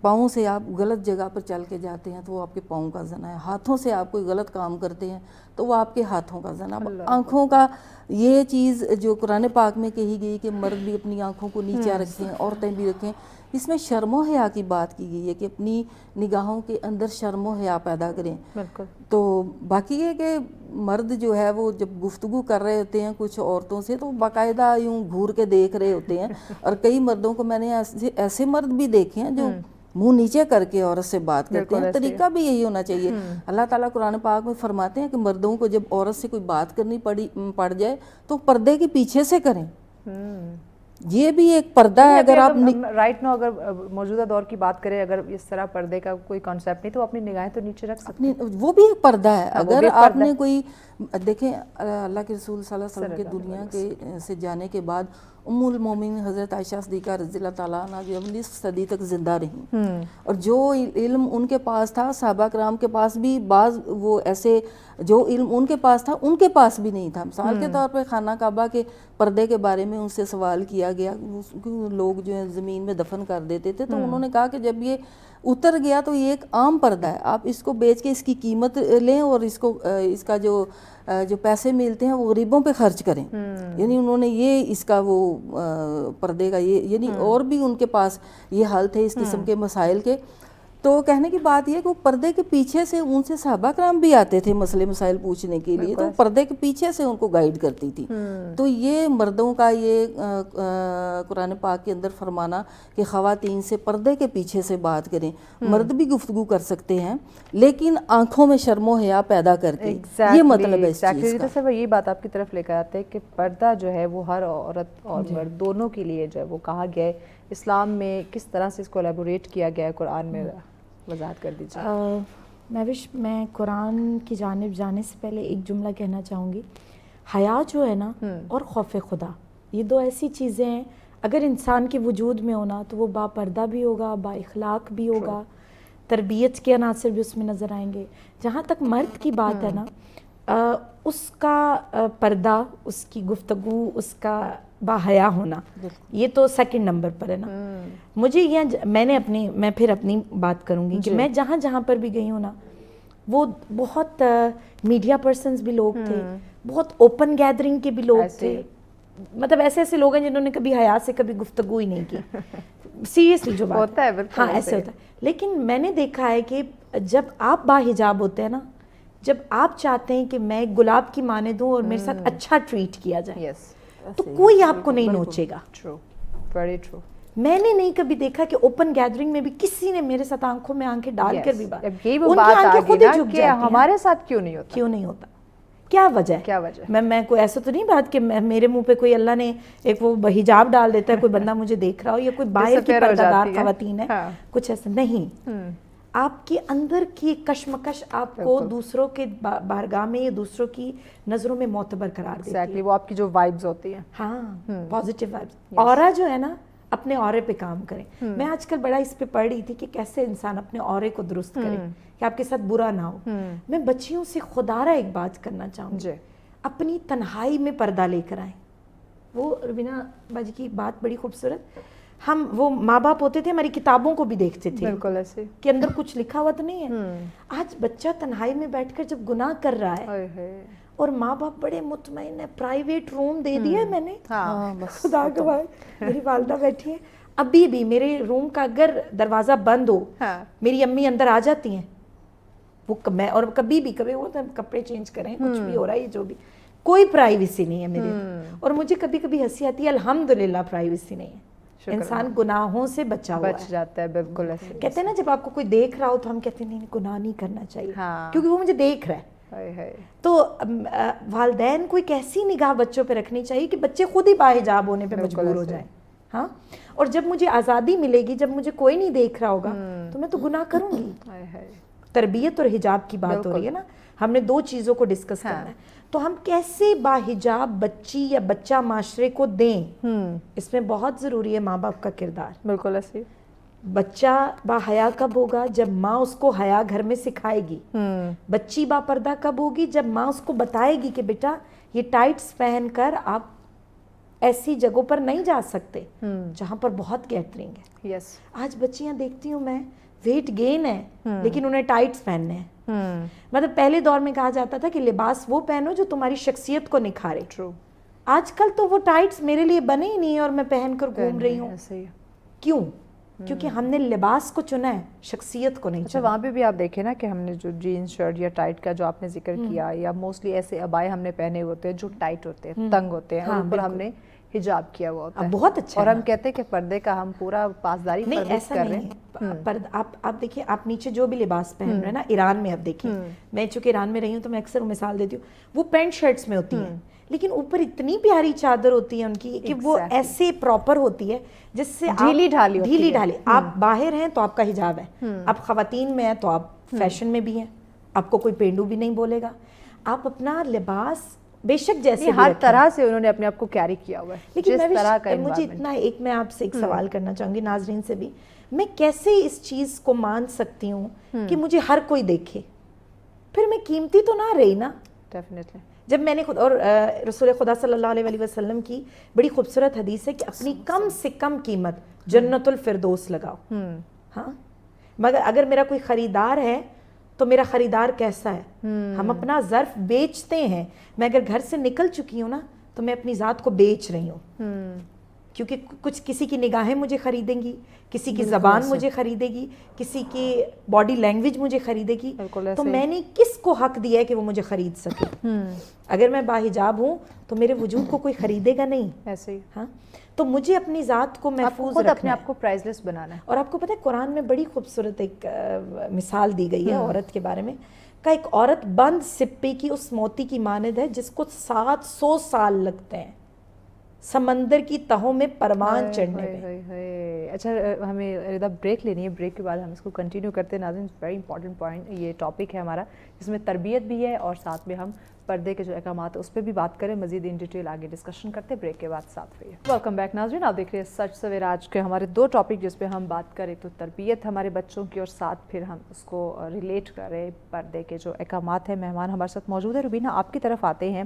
پاؤں سے آپ غلط جگہ پر چل کے جاتے ہیں تو وہ آپ کے پاؤں کا زنا ہے، ہاتھوں سے آپ کوئی غلط کام کرتے ہیں تو وہ آپ کے ہاتھوں کا زنا. آنکھوں کا یہ چیز جو قرآن پاک میں کہی گئی کہ مرد بھی اپنی آنکھوں کو نیچے رکھیں، عورتیں بھی رکھیں، اس میں شرم و حیا کی بات کی گئی ہے کہ اپنی نگاہوں کے اندر شرم و حیا پیدا کریں. بالکل. تو باقی یہ کہ مرد جو ہے وہ جب گفتگو کر رہے ہوتے ہیں کچھ عورتوں سے تو باقاعدہ یوں گھور کے دیکھ رہے ہوتے ہیں، اور کئی مردوں کو میں نے ایسے مرد بھی دیکھے ہیں جو منہ نیچے کر کے عورت سے بات کرتے ہیں. طریقہ بھی یہی ہونا چاہیے. اللہ تعالیٰ قرآن پاک میں فرماتے ہیں کہ مردوں کو جب عورت سے کوئی بات کرنی پڑ جائے تو پردے کے پیچھے سے کریں. یہ بھی ایک پردہ ہے. اگر آپ رائٹ نو اگر موجودہ دور کی بات کریں، اگر اس طرح پردے کا کوئی کانسیپٹ نہیں تو اپنی نگاہیں تو نیچے رکھ سکتے ہیں. وہ بھی ایک پردہ ہے. اگر آپ نے کوئی دیکھیں اللہ کے رسول صلی اللہ علیہ وسلم کے دنیا کے سے جانے کے بعد ام المومنین حضرت عائشہ صدیقہ رضی اللہ تعالیٰ عنہ جو 19 صدی تک زندہ رہیں، اور جو علم ان کے پاس تھا صحابہ کرام کے پاس بھی بعض وہ ایسے جو علم ان کے پاس تھا ان کے پاس بھی نہیں تھا. مثال کے طور پہ خانہ کعبہ کے پردے کے بارے میں ان سے سوال کیا گیا، لوگ جو ہے زمین میں دفن کر دیتے تھے، تو انہوں نے کہا کہ جب یہ اتر گیا تو یہ ایک عام پردہ ہے، آپ اس کو بیچ کے اس کی قیمت لیں اور اس کا جو پیسے ملتے ہیں وہ غریبوں پہ خرچ کریں. یعنی انہوں نے یہ اس کا وہ پردے کا یہ یعنی اور بھی ان کے پاس یہ حل تھے اس قسم کے مسائل کے. تو کہنے کی بات یہ کہ وہ پردے کے پیچھے سے ان سے صحابہ کرام بھی آتے تھے مسئلے مسائل پوچھنے کے لیے، تو پردے کے پیچھے سے ان کو گائیڈ کرتی تھی. تو یہ مردوں کا یہ قرآن پاک کے اندر فرمانا کہ خواتین سے پردے کے پیچھے سے بات کریں. مرد بھی گفتگو کر سکتے ہیں لیکن آنکھوں میں شرم و حیا پیدا کر کے، یہ مطلب ہے اس چیز کا. سر یہی بات آپ کی طرف لے کر آتے ہیں کہ پردہ جو ہے وہ ہر عورت اور مرد دونوں کے لیے جو ہے وہ کہا گیا ہے. اسلام میں کس طرح سے اس کو ایلیبوریٹ کیا گیا ہے قرآن میں، وضاحت کر دیجیے. مہوش، میں قرآن کی جانب جانے سے پہلے ایک جملہ کہنا چاہوں گی. حیا جو ہے نا اور خوف خدا، یہ دو ایسی چیزیں ہیں اگر انسان کے وجود میں ہونا تو وہ با پردہ بھی ہوگا، با اخلاق بھی ہوگا، تربیت کے عناصر بھی اس میں نظر آئیں گے. جہاں تک مرد کی بات ہے نا، اس کا پردہ، اس کی گفتگو، اس کا با حیا ہونا یہ تو سیکنڈ نمبر پر ہے نا. مجھے یہ میں پھر اپنی بات کروں گی کہ میں جہاں پر بھی گئی ہوں نا، وہ بہت میڈیا پرسنز بھی لوگ تھے، بہت اوپن گیدرنگ کے بھی لوگ تھے، مطلب ایسے لوگ ہیں جنہوں نے کبھی حیا سے کبھی گفتگو ہی نہیں کی. سیریسلی جو بات ہوتا ہے، ہاں ایسے ہوتا ہے. لیکن میں نے دیکھا ہے کہ جب آپ با حجاب ہوتے ہیں نا، جب آپ چاہتے ہیں کہ میں گلاب کی مانے دوں اور میرے ساتھ اچھا ٹریٹ کیا جائے تو کوئی آپ کو نہیں نوچے گا. میں نے نہیں کبھی دیکھا کہ اوپن گیدرنگ میں بھی کسی نے میرے ساتھ آنکھوں میں آنکھیں ڈال کر بھی بات، ان کی آنکھیں خود ہی جھک جاتی ہیں. ہمارے ساتھ کیوں نہیں ہوتا؟ کیا وجہ ہے؟ میں کوئی ایسا تو نہیں بات کہ میرے منہ پہ کوئی اللہ نے ایک وہ حجاب ڈال دیتا ہے، کوئی بندہ مجھے دیکھ رہا ہو یا کوئی باہر کی پردہ دار خواتین ہے، کچھ ایسا نہیں. آپ کے اندر کی کشمکش آپ کو دوسروں کے بارگاہ میں یا دوسروں کی نظروں میں معتبر قرار دیتی ہے. وہ آپ کی جو وائبز ہوتی ہیں، ہاں پازیٹیو وائبز. اورا جو ہے نا، اپنے اورے پہ کام کریں. میں آج کل بڑا اس پہ پڑھ رہی تھی کہ کیسے انسان اپنے اورے کو درست کرے کہ آپ کے ساتھ برا نہ ہو. میں بچیوں سے خدارہ ایک بات کرنا چاہوں گی، اپنی تنہائی میں پردہ لے کر آئیں. وہ روبینہ باجی کی بات بڑی خوبصورت. ہم وہ ماں باپ ہوتے تھے، ہماری کتابوں کو بھی دیکھتے تھے بالکل ایسے کہ اندر کچھ لکھا ہوا تو نہیں ہے. آج بچہ تنہائی میں بیٹھ کر جب گناہ کر رہا ہے اور ماں باپ بڑے مطمئن ہے، پرائیویٹ روم دے دیا ہے میں نے، خدا گواہ میری والدہ بیٹھی ہیں، ابھی بھی میرے روم کا اگر دروازہ بند ہو میری امی اندر آ جاتی ہیں. وہ میں اور کبھی وہ کپڑے چینج کریں، کچھ بھی ہو رہا ہے، جو بھی کوئی پرائیویسی نہیں ہے میرے. اور مجھے کبھی کبھی ہنسی آتی ہے، الحمدللہ پرائیویسی نہیں ہے. انسان گناہوں سے بچ جاتا ہے. بالکل ایسے کہتے ہیں نا، جب آپ کو کوئی دیکھ رہا ہو تو ہم کہتے ہیں نہیں گناہ نہیں کرنا چاہیے کیونکہ وہ مجھے دیکھ رہا ہے. تو والدین کو ایک ایسی نگاہ بچوں پہ رکھنی چاہیے کہ بچے خود ہی باحجاب ہونے پہ مجبور ہو جائیں. ہاں، اور جب مجھے آزادی ملے گی، جب مجھے کوئی نہیں دیکھ رہا ہوگا تو میں تو گناہ کروں گی. تربیت اور حجاب کی بات ہو رہی ہے نا، ہم نے دو چیزوں کو ڈسکس کرنا ہے. تو ہم کیسے باحجاب بچی یا بچہ معاشرے کو دیں، اس میں بہت ضروری ہے ماں باپ کا کردار. بالکل ایسے. بچہ با حیا کب ہوگا؟ جب ماں اس کو حیا گھر میں سکھائے گی. بچی با پردہ کب ہوگی؟ جب ماں اس کو بتائے گی کہ بیٹا یہ ٹائٹس پہن کر آپ ایسی جگہوں پر نہیں جا سکتے جہاں پر بہت گیدرنگ ہے. یس. آج بچیاں دیکھتی ہوں میں ویٹ گین ہے لیکن انہیں ٹائٹس پہننے ہیں. مطلب پہلے دور میں کہا جاتا تھا کہ لباس وہ پہنو جو تمہاری شخصیت کو نکھارے. ٹرو. آج کل تو وہ ٹائٹس میرے لیے بنے ہی نہیں اور میں پہن کر گھوم رہی ہوں. کیوں؟ کیونکہ ہم نے لباس کو چنا ہے, شخصیت کو نہیں. اچھا, وہاں پہ بھی آپ دیکھیں نا کہ ہم نے جو جینس شرٹ یا ٹائٹ کا جو آپ نے ذکر کیا, یا موسٹلی ایسے ابائے ہم نے پہنے ہوتے ہیں جو ٹائٹ ہوتے ہیں, تنگ ہوتے ہیں, اور اوپر ہم نے حجاب کیا ہوا ہوتا ہے. بہت اچھا. اور ہم کہتے ہیں کہ پردے کا ہم پورا پاسداری نہیں کر رہے ہیں. آپ دیکھیں, آپ نیچے جو بھی لباس پہن رہے ہیں نا, ایران میں آپ دیکھیں, میں چونکہ ایران میں رہی ہوں تو میں اکثر مثال دیتی ہوں, وہ پینٹ شرٹس میں ہوتی ہیں لیکن اوپر اتنی پیاری چادر ہوتی ہے ان کی کہ وہ ایسے پراپر ہوتی ہے جس سے ڈھیلی ڈھالی. آپ باہر ہیں تو آپ کا حجاب ہے, آپ خواتین میں ہیں تو آپ فیشن میں بھی ہیں, آپ کو کوئی پینڈو بھی نہیں بولے گا. آپ اپنا لباس بے شک جیسے ہر طرح سے انہوں نے اپنے آپ کو کیری کیا ہوا ہے. لیکن مجھے اتنا ایک میں آپ سے ایک سوال کرنا چاہوں گی, ناظرین سے بھی, میں کیسے اس چیز کو مان سکتی ہوں کہ مجھے ہر کوئی دیکھے؟ پھر میں قیمتی تو نہ رہی نا. ڈیفینیٹلی. جب میں نے خود, اور رسول خدا صلی اللہ علیہ وسلم کی بڑی خوبصورت حدیث ہے کہ اپنی کم سے کم قیمت جنت الفردوس لگاؤ. ہاں, مگر اگر میرا کوئی خریدار ہے تو میرا خریدار کیسا ہے؟ ہم اپنا ظرف بیچتے ہیں. میں اگر گھر سے نکل چکی ہوں نا تو میں اپنی ذات کو بیچ رہی ہوں, کیونکہ کچھ کسی کی نگاہیں مجھے خریدیں گی, کسی کی زبان مجھے خریدے گی, کسی کی باڈی لینگویج مجھے خریدے گی. تو میں نے کس کو حق دیا ہے کہ وہ مجھے خرید سکے؟ اگر میں باحجاب ہوں تو میرے وجود کو کوئی خریدے گا نہیں. ایسے ہی. ہاں, تو مجھے اپنی ذات کو محفوظ رکھنا ہے, اپنے آپ کو پرائز لیس بنانا ہے. اور آپ کو پتہ ہے قرآن میں بڑی خوبصورت ایک مثال دی گئی ہے عورت کے بارے میں, کہ ایک عورت بند سپے کی اس موتی کی مانند ہے جس کو 700 سال لگتے ہیں سمندر کی تہوں میں پروان چڑھنے میں. اچھا, ہمیں رضا بریک لینی ہے, بریک کے بعد ہم اس کو کنٹینیو کرتے ہیں. ناظرین, ویری امپورٹنٹ پوائنٹ, یہ ٹاپک ہے ہمارا جس میں تربیت بھی ہے اور ساتھ میں ہم پردے کے جو احکامات ہیں اس پہ بھی بات کریں, مزید ان ڈیٹیل آگے ڈسکشن کرتے ہیں. بریک کے بعد ساتھ رہیے. ویلکم بیک ناظرین, آپ دیکھ رہے ہیں سچ سویرا. آج کے ہمارے 2 ٹاپک جس پہ ہم بات کریں تو تربیت ہمارے بچوں کی, اور ساتھ پھر ہم اس کو ریلیٹ کریں پردے کے جو احکامات ہیں. مہمان ہمارے ساتھ موجود ہے. روبینہ, آپ کی طرف آتے ہیں.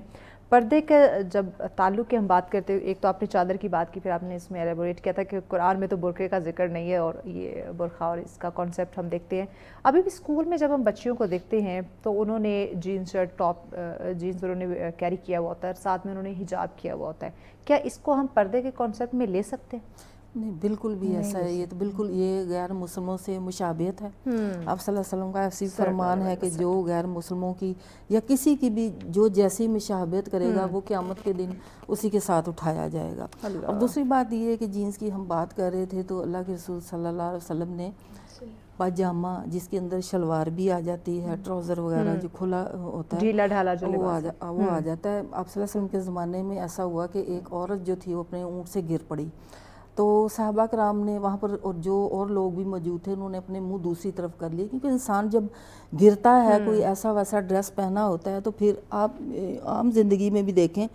پردے کا جب تعلق کی ہم بات کرتے ہیں, ایک تو آپ نے چادر کی بات کی, پھر آپ نے اس میں ایلیبوریٹ کیا تھا کہ قرآن میں تو برقعے کا ذکر نہیں ہے, اور یہ برقع اور اس کا کانسیپٹ ہم دیکھتے ہیں. ابھی بھی اسکول میں جب ہم بچیوں کو دیکھتے ہیں تو انہوں نے جینس شرٹ ٹاپ جینس انہوں نے کیری کیا ہوا ہوتا ہے, ساتھ میں انہوں نے حجاب کیا ہوا ہوتا ہے. کیا اس کو ہم پردے کے کانسیپٹ میں لے سکتے ہیں؟ نہیں, بالکل بھی ایسا ہے. یہ تو بالکل یہ غیر مسلموں سے مشابہت ہے. آپ صلی اللہ علیہ وسلم کا ایسی فرمان ہے کہ جو غیر مسلموں کی یا کسی کی بھی جو جیسی مشابہت کرے گا وہ قیامت کے دن اسی کے ساتھ اٹھایا جائے گا. اور دوسری بات یہ ہے کہ جینس کی ہم بات کر رہے تھے تو اللہ کے رسول صلی اللہ علیہ وسلم نے پاجامہ جس کے اندر شلوار بھی آ جاتی ہے, ٹراؤزر وغیرہ جو کھلا ہوتا ہے, ڈھیلا ڈھالا جو وہ آ جاتا ہے. آپ صلی اللہ علیہ وسلم کے زمانے میں ایسا ہوا کہ ایک عورت جو تھی وہ اپنے اونٹ سے گر پڑی, تو صحابہ کرام نے وہاں پر, اور جو اور لوگ بھی موجود تھے, انہوں نے اپنے منہ دوسری طرف کر لیے, کیونکہ انسان جب گرتا ہے, کوئی ایسا ویسا ڈریس پہنا ہوتا ہے, تو پھر آپ عام زندگی میں بھی دیکھیں,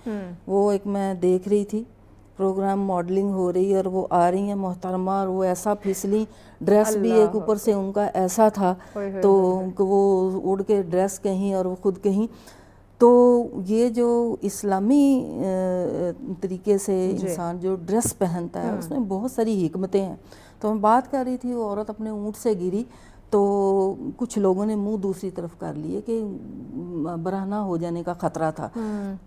وہ ایک میں دیکھ رہی تھی پروگرام, ماڈلنگ ہو رہی ہے اور وہ آ رہی ہیں محترمہ, اور وہ ایسا پھسلی, ڈریس بھی ایک اوپر سے ان کا ایسا تھا تو وہ اڑ کے ڈریس کہیں اور وہ خود کہیں. تو یہ جو اسلامی طریقے سے انسان جو ڈریس پہنتا ہے اس میں بہت ساری حکمتیں ہیں. تو میں بات کر رہی تھی, وہ عورت اپنے اونٹ سے گری تو کچھ لوگوں نے منہ دوسری طرف کر لیے کہ برہنہ ہو جانے کا خطرہ تھا.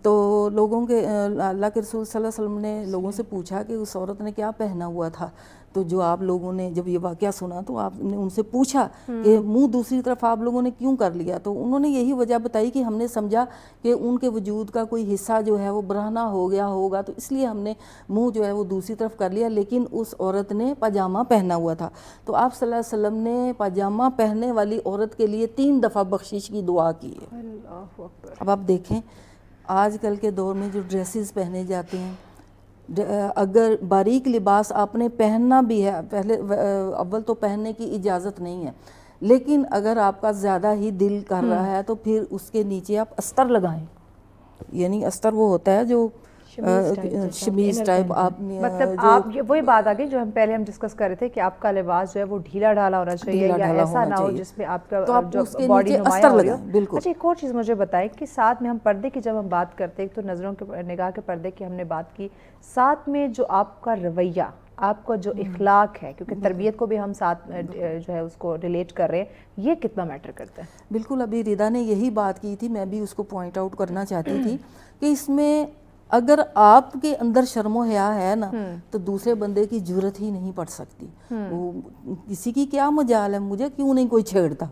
تو لوگوں کے, اللہ کے رسول صلی اللہ علیہ وسلم نے لوگوں سے پوچھا کہ اس عورت نے کیا پہنا ہوا تھا. تو جو آپ لوگوں نے جب یہ واقعہ سنا تو آپ نے ان سے پوچھا کہ منہ دوسری طرف آپ لوگوں نے کیوں کر لیا, تو انہوں نے یہی وجہ بتائی کہ ہم نے سمجھا کہ ان کے وجود کا کوئی حصہ جو ہے وہ برہنہ ہو گیا ہوگا, تو اس لیے ہم نے منہ جو ہے وہ دوسری طرف کر لیا. لیکن اس عورت نے پاجامہ پہنا ہوا تھا, تو آپ صلی اللہ علیہ وسلم نے پاجامہ پہننے والی عورت کے لیے 3 دفعہ بخشش کی دعا کی ہے. اب آپ دیکھیں آج کل کے دور میں جو ڈریسز پہنے جاتے ہیں, اگر باریک لباس آپ نے پہننا بھی ہے, پہلے اول تو پہننے کی اجازت نہیں ہے, لیکن اگر آپ کا زیادہ ہی دل کر رہا ہے تو پھر اس کے نیچے آپ استر لگائیں. یعنی استر وہ ہوتا ہے جو شمیز ٹائپ آپ مطلب آپ یہ وہی بات آ گئی جو ہم پہلے ہم ڈسکس کر رہے تھے کہ آپ کا لباس جو ہے وہ ڈھیلا ڈھالا ہونا چاہیے یا ایسا نہ ہو جس میں آپ کا جو باڈی نمایاں ہو رہی ہو. اچھا ایک اور چیز مجھے بتائیں کہ ساتھ میں ہم پردے کی جب ہم بات کرتے ہیں تو نظروں کے نگاہ کے پردے کی ہم نے بات کی, ساتھ میں جو آپ کا رویہ, آپ کا جو اخلاق ہے, کیونکہ تربیت کو بھی ہم ساتھ جو ہے اس کو ریلیٹ کر رہے ہیں, یہ کتنا میٹر کرتا ہے؟ بالکل, ابھی ردا نے یہی بات کی تھی, میں بھی اس کو پوائنٹ آؤٹ کرنا چاہتی تھی کہ اس میں اگر آپ کے اندر شرم و حیا ہے نا تو دوسرے بندے کی جرت ہی نہیں پڑ سکتی. وہ کسی کی کیا مجال ہے, مجھے کیوں نہیں کوئی چھیڑتا,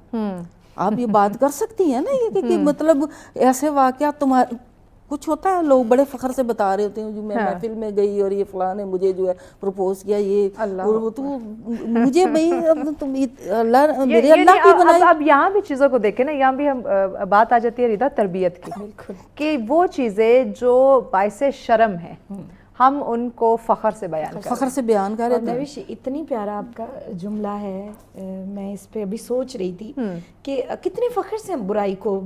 آپ یہ بات کر سکتی ہیں نا یہ کہ مطلب ایسے واقعات تمہارے کچھ ہوتا ہے, لوگ بڑے فخر سے بتا رہے ہوتے ہیں جو میں محفل میں گئی اور یہ فلاں نے مجھے جو ہے پروپوز کیا, یہ تو مجھے بھائی تم اللہ میرے اللہ کی بنائی. اب یہاں بھی چیزوں کو دیکھیں نا, یہاں بھی ہم بات آ جاتی ہے ردا تربیت کی, کہ وہ چیزیں جو باعث شرم ہیں ہم ان کو فخر سے بیان کر رہے ہیں. اتنی پیارا آپ کا جملہ ہے, میں اس پہ ابھی سوچ رہی تھی کہ کتنے فخر سے ہم برائی کو,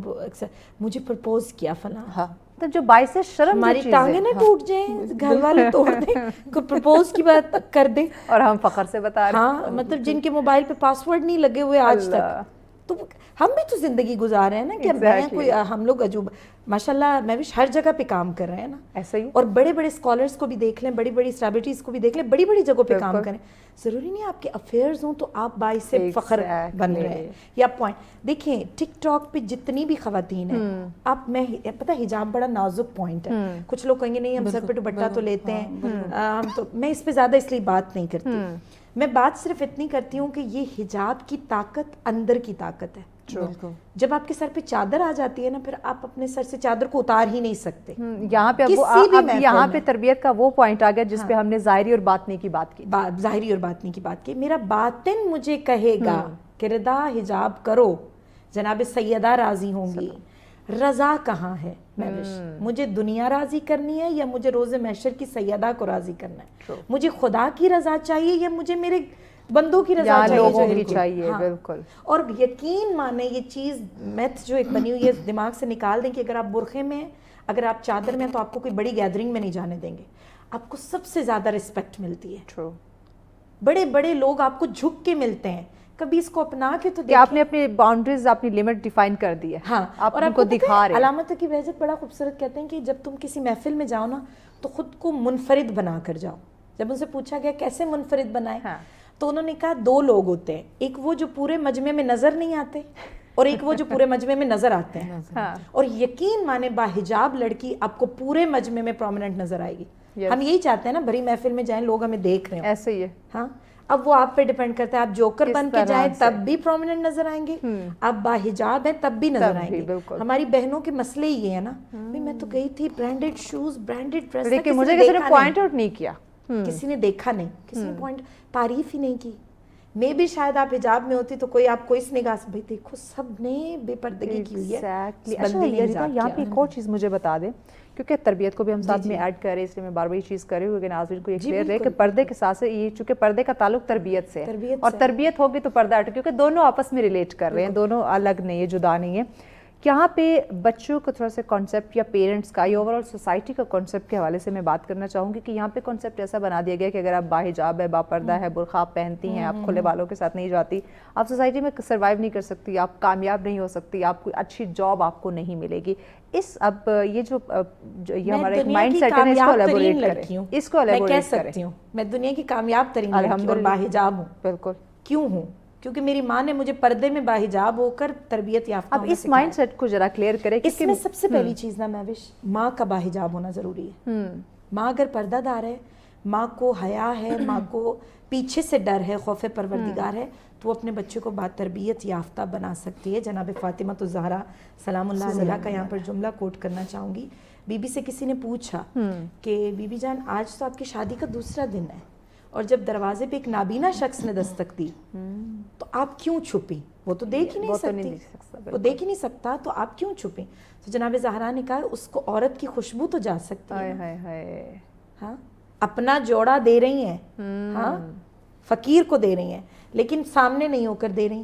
مجھے پرپوز کیا فلاں, تو جو باعث شرم ہماری ٹانگیں نہ ٹوٹ جائیں, گھر والے توڑ دیں, کوئی پرپوز کی بات کر دیں اور ہم فخر سے بتا رہے ہیں. ہاں, مطلب جن کے موبائل پہ پاسورڈ نہیں لگے ہوئے آج تک, تو ہم بھی تو زندگی گزار رہے ہیں نا کہ میں کوئی, ہم لوگ عجوب ماشاءاللہ میں بھی ہر جگہ پہ کام کر رہے ہیں نا ایسا ہی, اور بڑے بڑے اسکالرس کو بھی دیکھ لیں, بڑی بڑی سیلیبریٹیز کو بھی دیکھ لیں, بڑی بڑی جگہوں پہ کام کریں. ضروری نہیں آپ کے افیئرز ہوں تو آپ باعث فخر بن رہے ہیں. یا پوائنٹ دیکھیں, ٹک ٹاک پہ جتنی بھی خواتین ہیں, آپ میں پتہ حجاب بڑا نازک پوائنٹ ہے, کچھ لوگ کہیں گے نہیں ہم سر پہ دوپٹہ تو لیتے ہیں, ہم تو, میں اس پہ زیادہ اس لیے بات نہیں کرتی. میں بات صرف اتنی کرتی ہوں کہ یہ حجاب کی طاقت اندر کی طاقت ہے. جب آپ کے سر پہ چادر آ جاتی ہے نا, پھر آپ اپنے سر سے چادر کو اتار ہی نہیں سکتے. یہاں پہ یہاں پہ تربیت کا وہ پوائنٹ آ گیا جس پہ ہم نے ظاہری اور باطنی کی بات کی. ظاہری اور باطنی کی بات کی. میرا باطن مجھے کہے گا کہ ردا حجاب کرو, جناب سیدہ راضی ہوں گی. رضا کہاں ہے مہوش, مجھے دنیا راضی کرنی ہے یا مجھے روز محشر کی سیدہ کو راضی کرنا ہے؟ مجھے خدا کی رضا چاہیے یا مجھے میرے بندوں کی رضا چاہیے؟ بالکل. اور یقین مانے یہ چیز میتھ جو ایک بنی ہوئی ہے دماغ سے نکال دیں کہ اگر آپ برقعے میں ہیں, اگر آپ چادر میں ہیں, تو آپ کو کوئی بڑی گیدرنگ میں نہیں جانے دیں گے. آپ کو سب سے زیادہ رسپیکٹ ملتی ہے. بڑے بڑے لوگ آپ کو جھک کے ملتے ہیں. کبھی اس کو اپنا کے تو آپ نے اپنی باؤنڈریز, اپنی لمٹ ڈیفائن کر دی ہے. ہاں, آپ ان کو دکھا رہے ہیں. علامت کی بہجت بڑا خوبصورت کہتے ہیں کہ جب تم کسی محفل میں جاؤ نا تو خود کو منفرد بنا کر جاؤ. جب ان سے پوچھا گیا کیسے منفرد بنائے, تو انہوں نے کہا دو لوگ ہوتے ہیں, ایک وہ جو پورے مجمع میں نظر نہیں آتے اور ایک وہ جو پورے مجمع میں نظر آتے ہیں. اور یقین مانے باحجاب لڑکی آپ کو پورے مجمع میں پرومیننٹ نظر آئے گی. ہم یہی چاہتے ہیں نا بڑی محفل میں جائیں لوگ ہمیں دیکھ رہے ہیں. ایسے ہی ہے. ہاں, اب وہ آپ پہ ڈیپینڈ کرتا ہے, آپ جوکر بن کے جائیں تب بھی پرومیننٹ نظر آئیں گے, آپ باحجاب ہیں تب بھی نظر آئیں گے. ہماری بہنوں کے مسئلے یہ ہے نا, میں تو گئی تھی برانڈیڈ شوز, برانڈیڈ ڈریس, لیکن مجھے کسی نے پوائنٹ آؤٹ نہیں کیا, کسی نے دیکھا نہیں, کسی نے پوائنٹ تعریف ہی نہیں کی. میں بھی شاید آپ حجاب میں ہوتی تو کوئی آپ کو اس نگاہ سے, بھائی دیکھو سب نے بے پردگی کی ہوئی ہے. یہاں پہ ایک اور چیز مجھے بتا دیں, کیونکہ تربیت کو بھی ہم ساتھ میں ایڈ کر رہے ہیں, اس لیے میں بار بار یہ چیز کر رہی ہوں کہ ناظرین کو یہ کلیئر رہے کہ پردے کے ساتھ سے یہ, چونکہ پردے کا تعلق تربیت سے ہے اور تربیت ہوگی تو پردہ ہٹے, کیونکہ دونوں آپس میں ریلیٹ کر رہے ہیں, دونوں الگ نہیں ہے, جدا نہیں ہے. یہاں پہ بچوں کو تھوڑا سا کانسیپٹ یا پیرنٹس کا یا اوور آل سوسائٹی کا کانسیپٹ کے حوالے سے میں بات کرنا چاہوں گی کہ یہاں پہ کانسیپٹ ایسا بنا دیا گیا کہ اگر آپ باحجاب ہے, باپردہ ہے, برقع آپ پہنتی ہیں, آپ کھلے بالوں کے ساتھ نہیں جاتی, آپ سوسائٹی میں سروائیو نہیں کر سکتی, آپ کامیاب نہیں ہو سکتی, آپ کوئی اچھی جاب آپ کو نہیں ملے گی. اس اب یہ جو یہ ہمارا ایک مائنڈ سیٹ ہے, اس کو الیبوریٹ کریں, اس کو الیبوریٹ کریں. میں دنیا کی کامیاب ترین لڑکی اور باحجاب ہوں. بالکل. کیوں ہوں؟ کیونکہ میری ماں نے مجھے پردے میں باحجاب ہو کر تربیت یافتہ. اب اس مائنڈ سیٹ کو ذرا کلیئر کریں. اس میں سب سے پہلی چیز نا مہوش, ماں کا باحجاب ہونا ضروری ہے. ماں اگر پردہ دار ہے, ماں کو حیا ہے, ماں کو پیچھے سے ڈر ہے, خوف پروردگار ہے, تو وہ اپنے بچے کو با تربیت یافتہ بنا سکتی ہے. جناب فاطمہ الزہرا سلام اللہ علیہا کا یہاں پر جملہ کوٹ کرنا چاہوں گی. بی بی سے کسی نے پوچھا کہ بی بی جان آج تو آپ کی شادی کا دوسرا دن ہے, اور جب دروازے پہ ایک نابینا شخص نے دستک دی تو آپ کیوں چھپی؟ وہ تو دیکھ ہی نہیں سکتی, وہ دیکھ ہی نہیں سکتا, تو آپ کیوں چھپی؟ تو جناب زہرا نے کہا اس کو عورت کی خوشبو تو جا سکتی ہے. ہاں, اپنا جوڑا دے رہی ہیں, ہاں فقیر کو دے رہی ہیں, لیکن سامنے نہیں ہو کر دے رہی.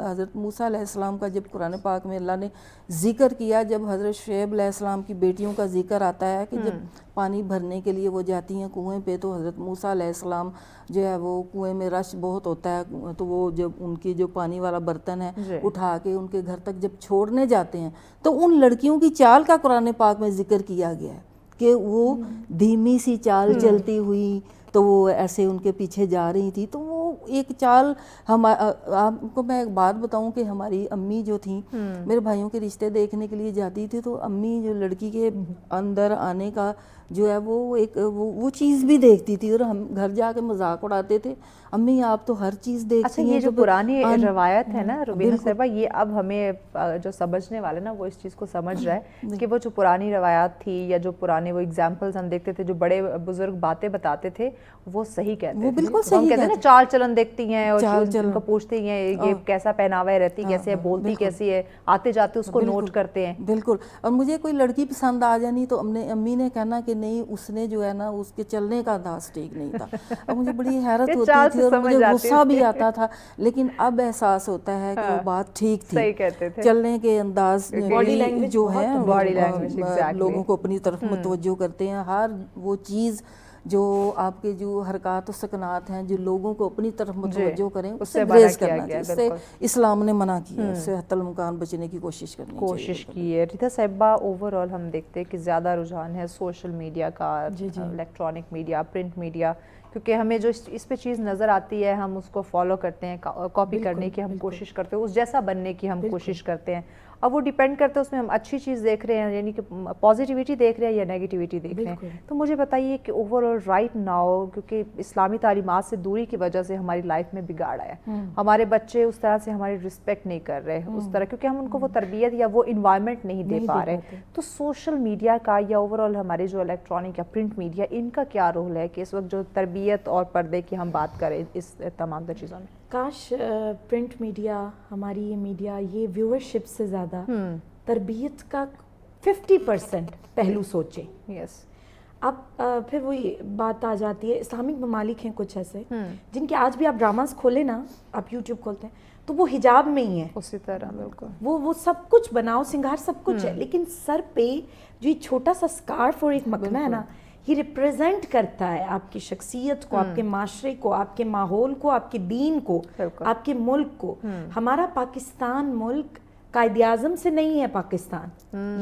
حضرت موسیٰ علیہ السلام کا جب قرآن پاک میں اللہ نے ذکر کیا, جب حضرت شعیب علیہ السلام کی بیٹیوں کا ذکر آتا ہے کہ جب پانی بھرنے کے لیے وہ جاتی ہیں کنویں پہ, تو حضرت موسیٰ علیہ السلام جو ہے وہ کنویں میں رش بہت ہوتا ہے, تو وہ جب ان کی جو پانی والا برتن ہے اٹھا کے ان کے گھر تک جب چھوڑنے جاتے ہیں, تو ان لڑکیوں کی چال کا قرآن پاک میں ذکر کیا گیا ہے کہ وہ دھیمی سی چال چلتی ہوئی, تو وہ ایسے ان کے پیچھے جا رہی تھی. تو وہ ایک چال آپ کو میں ایک بات بتاؤں کہ ہماری امی جو تھیں میرے بھائیوں کے رشتے دیکھنے کے لیے جاتی تھی, تو امی جو لڑکی کے اندر آنے کا جو ہے وہ ایک وہ چیز بھی دیکھتی تھی, اور ہم گھر جا کے مذاق اڑاتے تھے, امی آپ تو ہر چیز دیکھتی ہیں. یہ جو پرانی روایت ہے نا روبینہ صاحبہ, یہ اب ہمیں جو سمجھنے والے نا وہ اس چیز کو سمجھ رہا ہے کہ وہ جو پرانی روایات تھی یا جو پرانے وہ ایگزامپلز ہم دیکھتے تھے, جو بڑے بزرگ باتیں بتاتے تھے, وہ صحیح کہتے ہیں. وہ بالکل صحیح کہتے ہیں نا, چال چلن دیکھتی ہیں اور ان کو پوچھتی ہیں یہ کیسا پہناوا ہے, رہتی کیسے ہے, بولتی کیسی ہے, آتے جاتے اس کو نوٹ کرتے ہیں. بالکل. اور مجھے کوئی لڑکی پسند آ جانی تو امی نے کہنا کہ نہیں اس نے جو ہے نا اس کے چلنے کا انداز ٹھیک نہیں تھا. اب مجھے بڑی حیرت ہوتی تھی اور مجھے غصہ بھی آتا تھا, لیکن اب احساس ہوتا ہے کہ وہ بات ٹھیک تھی. صحیح کہتے تھے. چلنے کے انداز جو ہے لوگوں کو اپنی طرف متوجہ کرتے ہیں. ہر وہ چیز جو آپ کے جو حرکات و سکنات ہیں جو لوگوں کو اپنی طرف متوجہ کریں, اس سے گریز کرنا چاہیے. اس سے اسلام نے منع کیا ہے, اس سے حتی المکان بچنے کی کوشش کی ہے. ریتا صاحبہ, اوور آل ہم دیکھتے ہیں کہ زیادہ رجحان ہے سوشل میڈیا کا, الیکٹرانک میڈیا, پرنٹ میڈیا, کیونکہ ہمیں جو اس پہ چیز نظر آتی ہے ہم اس کو فالو کرتے ہیں, کاپی کرنے کی ہم کوشش کرتے ہیں, اس جیسا بننے کی ہم کوشش کرتے ہیں. اب وہ ڈیپینڈ کرتا ہے اس میں ہم اچھی چیز دیکھ رہے ہیں, یعنی کہ پازیٹیوٹی دیکھ رہے ہیں یا نیگیٹیوٹی دیکھ رہے ہیں. تو مجھے بتائیے کہ اوور آل رائٹ ناؤ, کیونکہ اسلامی تعلیمات سے دوری کی وجہ سے ہماری لائف میں بگاڑ آیا, ہمارے بچے اس طرح سے ہماری رسپیکٹ نہیں کر رہے اس طرح, کیونکہ ہم ان کو وہ تربیت یا وہ انوائرمنٹ نہیں دے پا رہے. تو سوشل میڈیا کا یا اوور آل ہمارے جو الیکٹرانک یا پرنٹ میڈیا, ان کا کیا رول ہے کہ اس وقت جو تربیت اور پردے کی ہم بات کریں اس تمام تر چیزوں میں؟ کاش پرنٹ میڈیا, ہماری یہ میڈیا, یہ ویورشپ سے زیادہ تربیت کا 50% پہلو سوچے. یس. اب پھر وہی بات آ جاتی ہے, اسلامک ممالک ہیں کچھ ایسے جن کے آج بھی آپ ڈراماز کھولیں نا, آپ یوٹیوب کھولتے ہیں تو وہ حجاب میں ہی ہیں اسی طرح. بالکل. وہ سب کچھ بناؤ سنگار سب کچھ ہے, لیکن سر پہ جو یہ چھوٹا سا اسکارف اور ایک مکنا ہے نا, یہ ریپریزنٹ کرتا ہے آپ کی شخصیت کو, آپ کے معاشرے کو, آپ کے ماحول کو, آپ کے دین کو, آپ کے ملک کو. ہمارا پاکستان ملک قائد اعظم سے نہیں ہے پاکستان,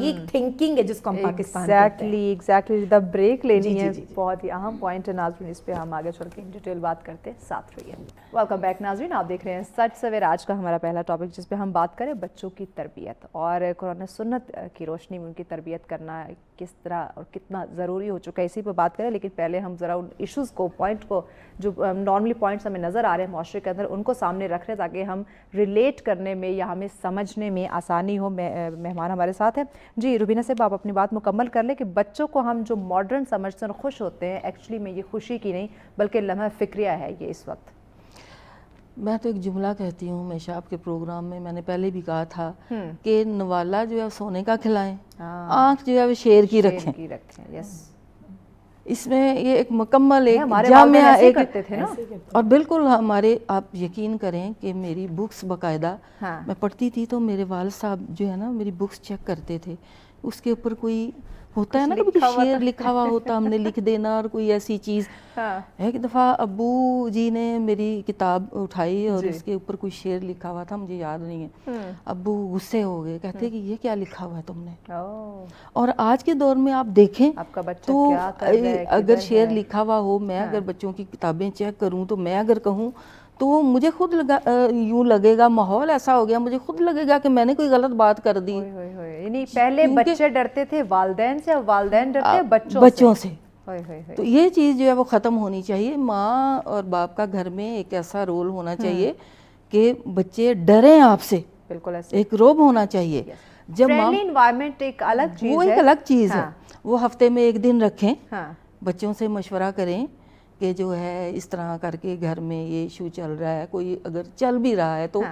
یہ ایک تھنکنگ ہے جس کو ہم پاکستان کہتے ہیں. ایگزیکٹلی. دا بریک لینی ہے, بہت ہی اہم پوائنٹ ہے ناظرین, اس پہ ہم آگے چل کے ڈیٹیل بات کرتے ہیں, ساتھ رہیے. ویلکم بیک ناظرین, آپ دیکھ رہے ہیں سچ سویرا. آج کا ہمارا پہلا ٹاپک جس پہ ہم بات کریں بچوں کی تربیت اور قرآن سنت کی روشنی میں ان کی تربیت کرنا کس طرح اور کتنا ضروری ہو چکا ہے, اسی پہ بات کریں. لیکن پہلے ہم ذرا ان ایشوز کو, پوائنٹ کو, جو نارملی پوائنٹس ہمیں نظر آ رہے ہیں معاشرے کے اندر, ان کو سامنے رکھ رہے ہیں تاکہ ہم ریلیٹ کرنے میں یا ہمیں سمجھنے میں آسانی ہو. مہمان ہمارے ساتھ ہیں. جی روبینہ صاحب, آپ اپنی بات مکمل کر لیں کہ بچوں کو ہم جو ماڈرن سمجھتے ہیں اور خوش ہوتے ہیں, ایکچولی میں یہ خوشی کی نہیں بلکہ لمحہ فکریہ ہے یہ اس وقت. میں تو ایک جملہ کہتی ہوں ہمیشہ آپ کے پروگرام میں نے پہلے بھی کہا تھا کہ نوالا جو ہے سونے کا کھلائیں, آنکھ جو ہے وہ شیر کی رکھیں. یس. اس میں یہ ایک مکمل ایک جامع ایک کرتے تھے نا. اور بالکل ہمارے, آپ یقین کریں کہ میری بکس باقاعدہ میں پڑھتی تھی تو میرے والد صاحب جو ہے نا میری بکس چیک کرتے تھے, اس کے اوپر کوئی ہوتا ہے نا کبھی شعر لکھا ہوا ہوتا, ہم نے لکھ دینا اور کوئی ایسی چیز. ایک دفعہ ابو جی نے میری کتاب اٹھائی اور اس کے اوپر کوئی شعر لکھا ہوا تھا, مجھے یاد نہیں ہے. ابو غصے ہو گئے, کہتے کہ یہ کیا لکھا ہوا ہے تم نے. اور آج کے دور میں آپ دیکھیں تو اگر شعر لکھا ہوا ہو, میں اگر بچوں کی کتابیں چیک کروں تو میں اگر کہوں تو مجھے خود یوں لگے گا, ماحول ایسا ہو گیا, مجھے خود لگے گا کہ میں نے کوئی غلط بات کر دی. یعنی پہلے بچے ڈرتے تھے والدین سے, اور والدین ڈرتے بچوں سے. تو یہ چیز جو ہے وہ ختم ہونی چاہیے. ماں اور باپ کا گھر میں ایک ایسا رول ہونا چاہیے کہ بچے ڈریں آپ سے. بالکل ایک روب ہونا چاہیے. جب انوائرمنٹ ایک الگ چیز ہے, وہ ایک الگ چیز ہے, وہ ہفتے میں ایک دن رکھیں, بچوں سے مشورہ کریں کہ جو ہے اس طرح کر کے گھر میں یہ ایشو چل رہا ہے, کوئی اگر چل بھی رہا ہے تو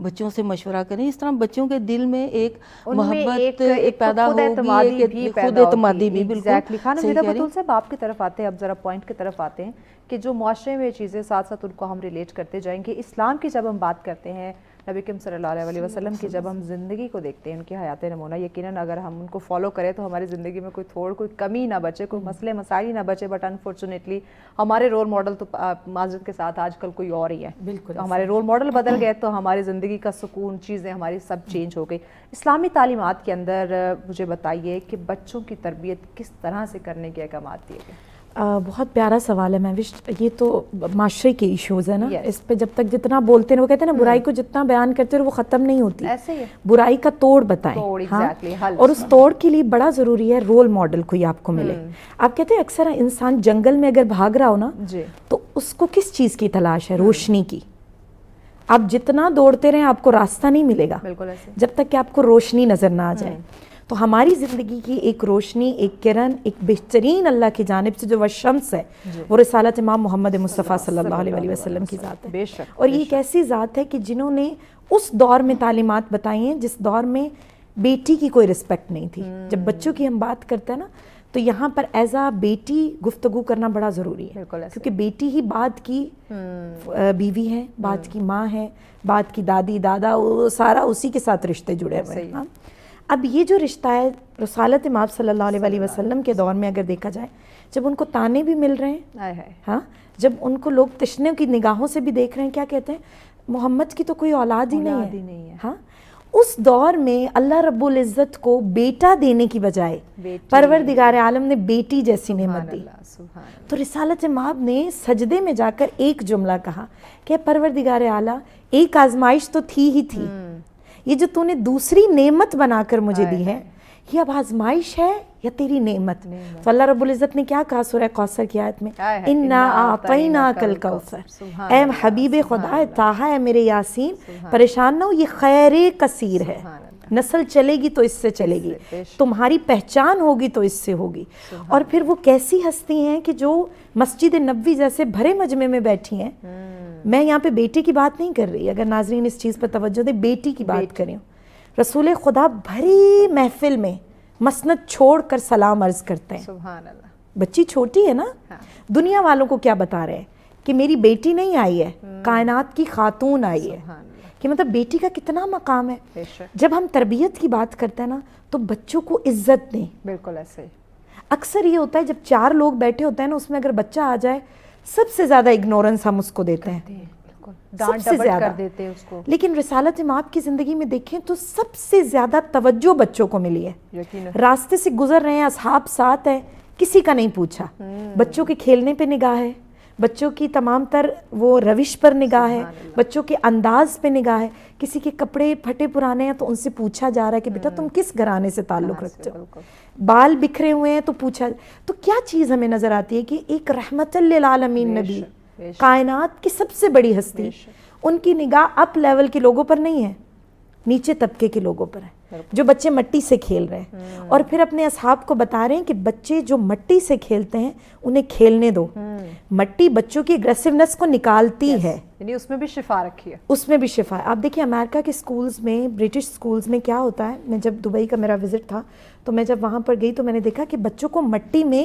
بچوں سے مشورہ کریں, اس طرح بچوں کے دل میں ایک ان میں محبت ایک پیدا خود اعتمادی ہوگی, بھی ایک پیدا خود اعتمادی بھی. بالکل ایگزیکٹلی. خانم صحیح ویدا کہہ رہی بطول صاحب آپ کی طرف آتے ہیں, اب ذرا پوائنٹ کی طرف آتے ہیں کہ جو معاشرے میں چیزیں ساتھ ساتھ ان کو ہم ریلیٹ کرتے جائیں گے. اسلام کی جب ہم بات کرتے ہیں, نبی کریم صلی اللہ علیہ وسلم کی جب ہم زندگی کو دیکھتے ہیں, ان کے حیات نمونہ, یقیناً اگر ہم ان کو فالو کریں تو ہماری زندگی میں کوئی کمی نہ بچے, کوئی مسئلے مسائل نہ بچے. بٹ انفارچونیٹلی ہمارے رول ماڈل تو معذرت کے ساتھ آج کل کوئی اور ہی ہے. بالکل ہمارے رول ماڈل بدل گئے تو ہماری زندگی کا سکون, چیزیں ہماری سب چینج ہو گئی. اسلامی تعلیمات کے اندر مجھے بتائیے کہ بچوں کی تربیت کس طرح سے کرنے کے احکامات دیے گئے؟ بہت پیارا سوال ہے مہوش. یہ تو معاشرے کے ایشوز ہیں نا, Yes. اس پہ جب تک جتنا بولتے ہیں, وہ کہتے ہیں نا برائی کو جتنا بیان کرتے ہیں وہ ختم نہیں ہوتی. ایسے ہی ہے, برائی کا توڑ بتائیں. exactly, حل. اور اس توڑ کے لیے بڑا ضروری ہے رول ماڈل کوئی آپ کو ملے. آپ کہتے ہیں اکثر انسان جنگل میں اگر بھاگ رہا ہو نا, جی, تو اس کو کس چیز کی تلاش ہے؟ روشنی کی. آپ جتنا دوڑتے رہیں آپ کو راستہ نہیں ملے گا بالکل ایسے. جب تک کہ آپ کو روشنی نظر نہ آ جائے. تو ہماری زندگی کی ایک روشنی, ایک کرن, ایک بہترین اللہ کی جانب سے جو وہ شمس ہے, وہ رسالت امام محمد مصطفیٰ صلی اللہ علیہ وسلم کی ذات ہے. بے شک. اور یہ ایک ایسی ذات ہے کہ جنہوں نے اس دور میں تعلیمات بتائی ہیں جس دور میں بیٹی کی کوئی رسپیکٹ نہیں تھی. جب بچوں کی ہم بات کرتے ہیں نا, تو یہاں پر ایز اے بیٹی گفتگو کرنا بڑا ضروری ہے, کیونکہ بیٹی ہی بعد کی بیوی ہے, بعد کی ماں ہے, بعد کی دادی دادا, وہ سارا اسی کے ساتھ رشتے جڑے ہوئے ہیں. اب یہ جو رشتہ ہے رسالت امام صلی اللہ علیہ وسلم کے دور میں اگر دیکھا جائے, جب ان کو تانے بھی مل رہے ہیں, ہاں, جب ان کو لوگ تشنے کی نگاہوں سے بھی دیکھ رہے ہیں, کیا کہتے ہیں, محمد کی تو کوئی اولاد ہی نہیں ہے. ہاں, اس دور میں اللہ رب العزت کو بیٹا دینے کی بجائے پروردگار عالم نے بیٹی جیسی نعمت دی. تو رسالت امام نے سجدے میں جا کر ایک جملہ کہا کہ پروردگار اعلیٰ, ایک آزمائش تو تھی ہی تھی, یہ جو تو نے دوسری نعمت بنا کر مجھے دی ہے, یہ اب آزمائش ہے یا تیری نعمت؟ تو اللہ رب العزت نے کیا کہا سورہ کوثر کی آیت میں, انا اعطیناک الکوثر, اے حبیب خدا, طٰہٰ, اے میرے یاسین, پریشان نہ ہو, یہ خیر کثیر ہے. نسل چلے گی تو اس سے چلے گی, تمہاری پہچان ہوگی تو اس سے ہوگی. اور پھر وہ کیسی ہستی ہیں کہ جو مسجد نبوی جیسے بھرے مجمع میں بیٹھی ہیں. میں یہاں پہ بیٹے کی بات نہیں کر رہی, اگر ناظرین اس چیز پر توجہ دیں, بیٹی کی بات کریں. رسول خدا بھری محفل میں مسند چھوڑ کر سلام عرض کرتے ہیں. سبحان اللہ. بچی چھوٹی ہے نا, دنیا والوں کو کیا بتا رہے ہیں کہ میری بیٹی نہیں آئی ہے, کائنات کی خاتون آئی ہے. کہ مطلب بیٹی کا کتنا مقام ہے. جب ہم تربیت کی بات کرتے ہیں نا, تو بچوں کو عزت دیں. بالکل ایسے. اکثر یہ ہوتا ہے جب 4 لوگ بیٹھے ہوتے ہیں نا, اس میں اگر بچہ آ جائے, سب سے زیادہ اگنورنس ہم اس کو دیتے ہیں, سب سے زیادہ. لیکن رسالت امام کی زندگی میں دیکھیں تو سب سے زیادہ توجہ بچوں کو ملی ہے. راستے سے گزر رہے ہیں, اصحاب ساتھ ہیں, کسی کا نہیں پوچھا. بچوں کے کھیلنے پہ نگاہ ہے, بچوں کی تمام تر وہ روش پر نگاہ ہے, بچوں کے انداز پہ نگاہ ہے. کسی کے کپڑے پھٹے پرانے ہیں تو ان سے پوچھا جا رہا ہے کہ بیٹا تم کس گھرانے سے تعلق رکھتے ہو. بال بکھرے ہوئے ہیں تو پوچھا. تو کیا چیز ہمیں نظر آتی ہے کہ ایک رحمت للعالمین نبی, کائنات کی سب سے بڑی ہستی, ان کی نگاہ اپ لیول کے لوگوں پر نہیں ہے, نیچے طبقے کے لوگوں پر ہے, جو بچے مٹی سے کھیل رہے ہیں. اور پھر اپنے اصحاب کو بتا رہے ہیں کہ بچے جو مٹی سے کھیلتے ہیں انہیں کھیلنے دو. مٹی بچوں کی اگریسونیس کو نکالتی ہے, یعنی اس میں بھی شفا رکھی ہے. اس میں بھی شفا ہے. آپ دیکھیں امریکہ کے سکولز میں, برٹش سکولز میں کیا ہوتا ہے, میں جب دبئی کا میرا وزٹ تھا تو میں جب وہاں پر گئی تو میں نے دیکھا کہ بچوں کو مٹی میں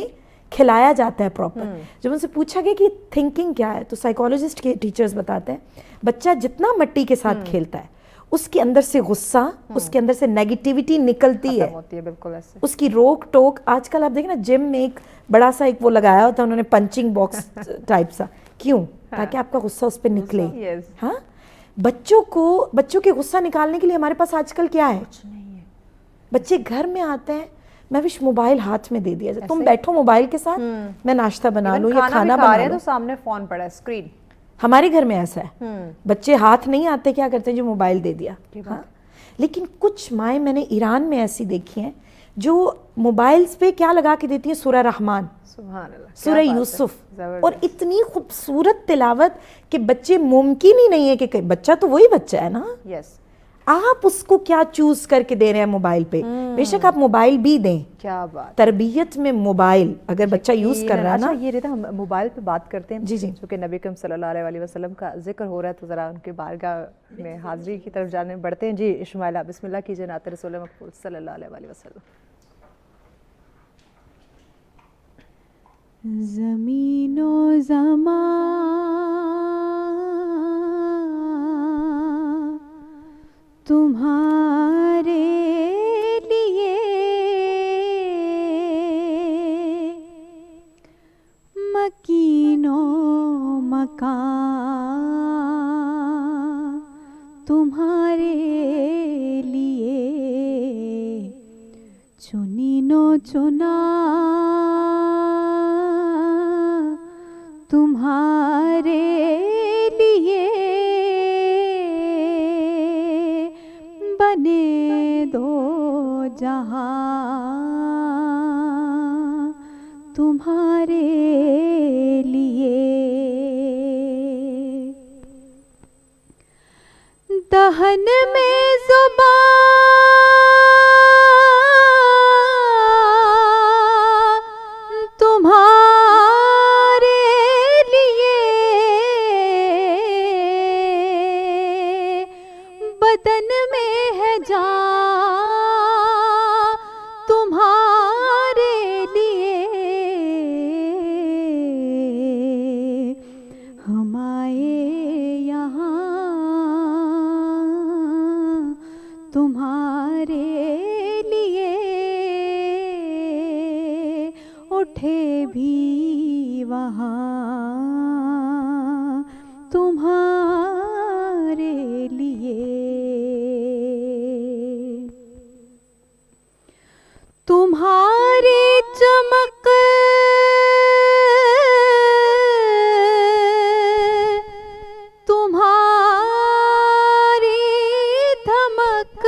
کھلایا جاتا ہے پراپر. جب ان سے پوچھا گیا کہ تھنکنگ کیا ہے, تو سائیکالوجسٹ کے ٹیچرز بتاتے ہیں بچہ جتنا مٹی کے ساتھ کھیلتا ہے اس کے اندر سے غصہ, اس کے اندر سے نیگیٹیوٹی نکلتی ہے. بالکل ایسے. اس کی روک ٹوک, آج کل آپ دیکھیں نا جم میں ایک بڑا سا ایک وہ لگایا ہوتا ہے انہوں نے, پنچنگ باکس ٹائپ سا. کیوں؟ تاکہ آپ کا غصہ اس پہ نکلے. ہاں, بچوں کے غصہ نکالنے کے لیے ہمارے پاس آج کل کیا ہے؟ بچے گھر میں آتے ہیں, میں وش موبائل ہاتھ میں دے دیا جائے, تم بیٹھو موبائل کے ساتھ, میں ناشتہ بنا لوں یا کھانا بنا لوں. تو سامنے فون پڑا ہے, اسکرین. ہمارے گھر میں ایسا ہے, بچے ہاتھ نہیں آتے, کیا کرتے ہیں, جو موبائل دے دیا. ہاں, لیکن کچھ مائیں میں نے ایران میں ایسی دیکھی ہیں جو موبائلز پہ کیا لگا کے دیتی ہیں, سورہ رحمان, سورہ یوسف, اور اتنی خوبصورت تلاوت کہ بچے ممکن ہی نہیں ہے کہ بچہ تو وہی بچہ ہے نا. آپ اس کو کیا چوز کر کے دے رہے ہیں موبائل پہ. بے شک آپ موبائل بھی دیں, کیا بات, تربیت میں موبائل اگر بچہ یوز کر رہا ہے نا. اچھا یہ رہتا ہم موبائل پہ بات کرتے ہیں, جی جی, چونکہ نبی کریم صلی اللہ علیہ وسلم کا ذکر ہو رہا ہے تو ذرا ان کے بارگاہ میں حاضری کی طرف جانے بڑھتے ہیں. جی شمائلہ بسم اللہ کیجیے نعت رسول مقبول صلی اللہ علیہ وسلم. زمین و زمان تمہارے لیے مکین و مکان تمہارے لیے چنین و چنا تمہارے لیے بنے دو جہاں تمہارے لیے دہن میں زبان تمہارے لیے بدن میں ہے جان تمہارے لیے ہم آئے یہاں تمہارے لیے اٹھے بھی وہاں تمہارے لیے تمہاری چمک تمہاری دھمک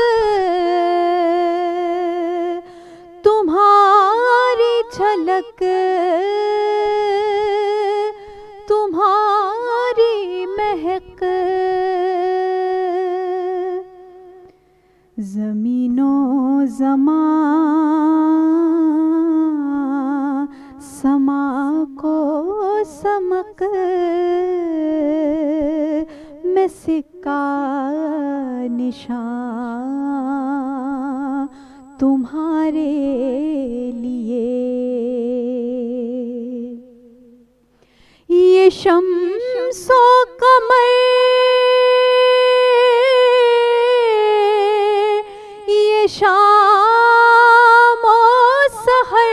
تمہاری جھلک تمہاری مہک زمین و زمان سما کو سمک میں سکہ نشان تمہارے لیے یہ شمس و قمر یہ شام و سحر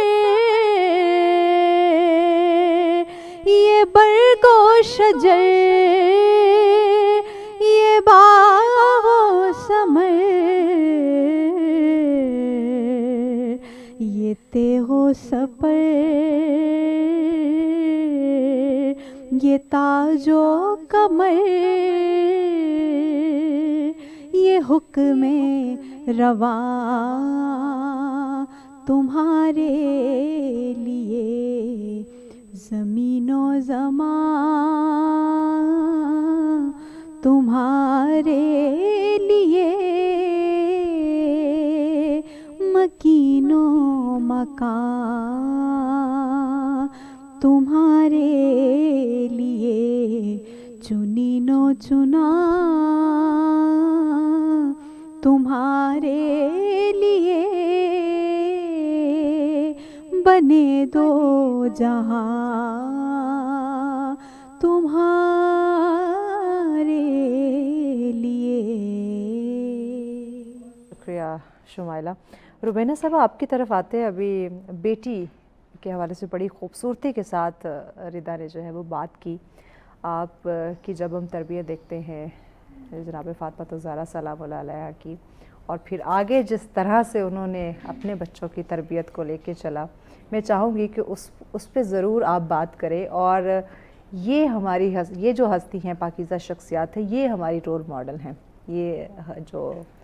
یہ برگ و شجر یہ باغ و ثمر یہ تیغ و سپر یہ تاج و کمر یہ حکم رواں تمہارے لیے زمین و زمان تمہارے لیے مکین و مکان تمہارے لیے چنین و چنا تمہارے لیے بنے دو جہاں تمہارے لیے. شکریہ شمائلہ. روبینہ صاحب آپ کی طرف آتے ہیں. ابھی بیٹی کے حوالے سے بڑی خوبصورتی کے ساتھ ردا نے جو ہے وہ بات کی. آپ کی جب ہم تربیت دیکھتے ہیں جناب فاطمہ الزہرا سلام اللہ علیہا کی, اور پھر آگے جس طرح سے انہوں نے اپنے بچوں کی تربیت کو لے کے چلا, میں چاہوں گی کہ اس پہ ضرور آپ بات کریں. اور یہ جو ہستی ہیں پاکیزہ شخصیات ہیں, یہ ہماری رول ماڈل ہیں. یہ جو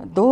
2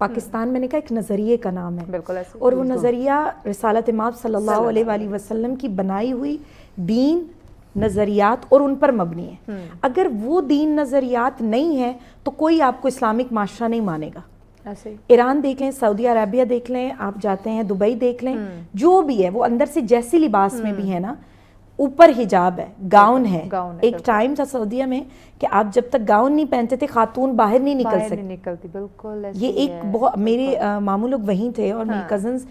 پاکستان میں نے کہا ایک نظریے کا نام ہے, بالکل ایسے, اور وہ نظریہ رسالت مآب صلی اللہ علیہ وآلہ وسلم کی بنائی ہوئی دین, نظریات اور ان پر مبنی ہے. اگر وہ دین نظریات نہیں ہے تو کوئی آپ کو اسلامک معاشرہ نہیں مانے گا. ایسے ایران دیکھ لیں, سعودی عربیہ دیکھ لیں, آپ جاتے ہیں دبئی دیکھ لیں, جو بھی ہے وہ اندر سے جیسی لباس میں بھی ہے نا, اوپر حجاب ہے, گاؤن ہے. ایک ٹائم تھا سعودیہ میں کہ آپ جب تک گاؤن نہیں پہنتے تھے خاتون باہر نہیں نکل سکتی. نکلتی, بالکل. یہ ایک بہت, میرے ماموں لوگ وہیں تھے اور میری کزنز,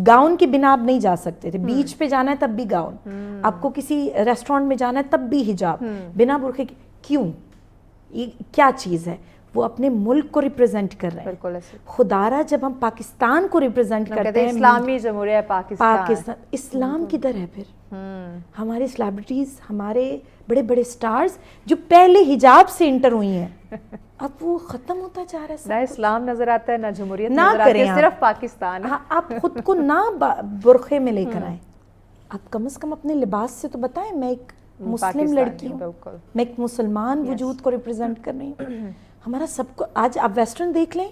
گاؤن کے بنا آپ نہیں جا سکتے تھے. بیچ پہ جانا ہے تب بھی گاؤن, آپ کو کسی ریسٹورینٹ میں جانا ہے تب بھی حجاب, بنا برقعے. کیوں؟ یہ کیا چیز ہے؟ وہ اپنے ملک کو ریپرزینٹ کر رہے ہیں. بالکل ایسے. خدارا جب ہم پاکستان کو ریپرزینٹ کرتے ہیں, اسلامی جمہوریہ پاکستان, اسلام کدھر ہے پھر؟ ہمارے سیلیبریٹیز, ہمارے بڑے بڑے سٹارز جو پہلے حجاب سے انٹر ہوئی ہیں, اب وہ ختم ہوتا جا رہا ہے. نہ اسلام نظر آتا ہے, نہ جمہوریت نہ نظر آتی ہے, کریں صرف پاکستان. آپ خود کو نہ برقعے میں لے کر آئیں, آپ کم از کم اپنے لباس سے تو بتائیں میں ایک مسلم لڑکی ہوں, میں ایک مسلمان وجود کو ریپرزینٹ کر رہی ہوں. ہمارا سب کو, آج آپ ویسٹرن دیکھ لیں,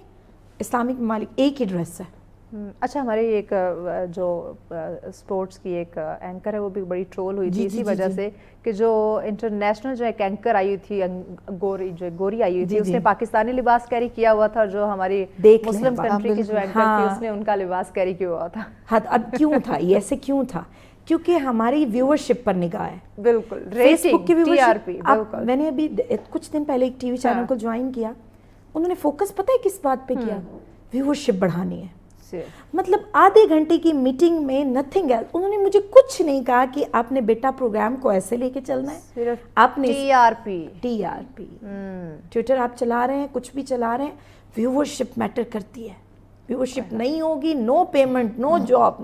اسلامک ممالک ایک ہی ڈریس ہے. اچھا, ہمارے ایک جو اسپورٹس کی ایک اینکر ہے وہ بھی بڑی ٹرول ہوئی تھی اسی وجہ سے کہ جو انٹرنیشنل جو ایک اینکر آئی تھی, گوری آئی ہوئی تھی, اس نے پاکستانی لباس کیری کیا ہوا تھا, جو ہماری مسلم کنٹری کی جو اینکر تھی اس نے ان کا لباس کیری کیا ہوا تھا. اب کیوں تھا یہ ایسے, کیوں تھا؟ کیونکہ ہماری ویورشپ پر نگاہ ہے. بالکل, فیس بک کی ویورشپ. میں نے ابھی کچھ دن پہلے ایک ٹی وی چینل کو جوائن کیا, انہوں نے فوکس پتہ ہے کس بات پہ کیا؟ ویورشپ بڑھانی ہے. مطلب آدھے گھنٹے کی میٹنگ میں نتھنگ ایلس, انہوں نے مجھے کچھ نہیں کہا کہ آپ نے بیٹا پروگرام کو ایسے لے کے چلنا ہے, آپ نے ٹی آر پی ٹویٹر آپ چلا رہے ہیں, کچھ بھی چلا رہے ہیں, ویورشپ میٹر کرتی ہے. ویورشپ نہیں ہوگی, نو پیمنٹ, نو جاب.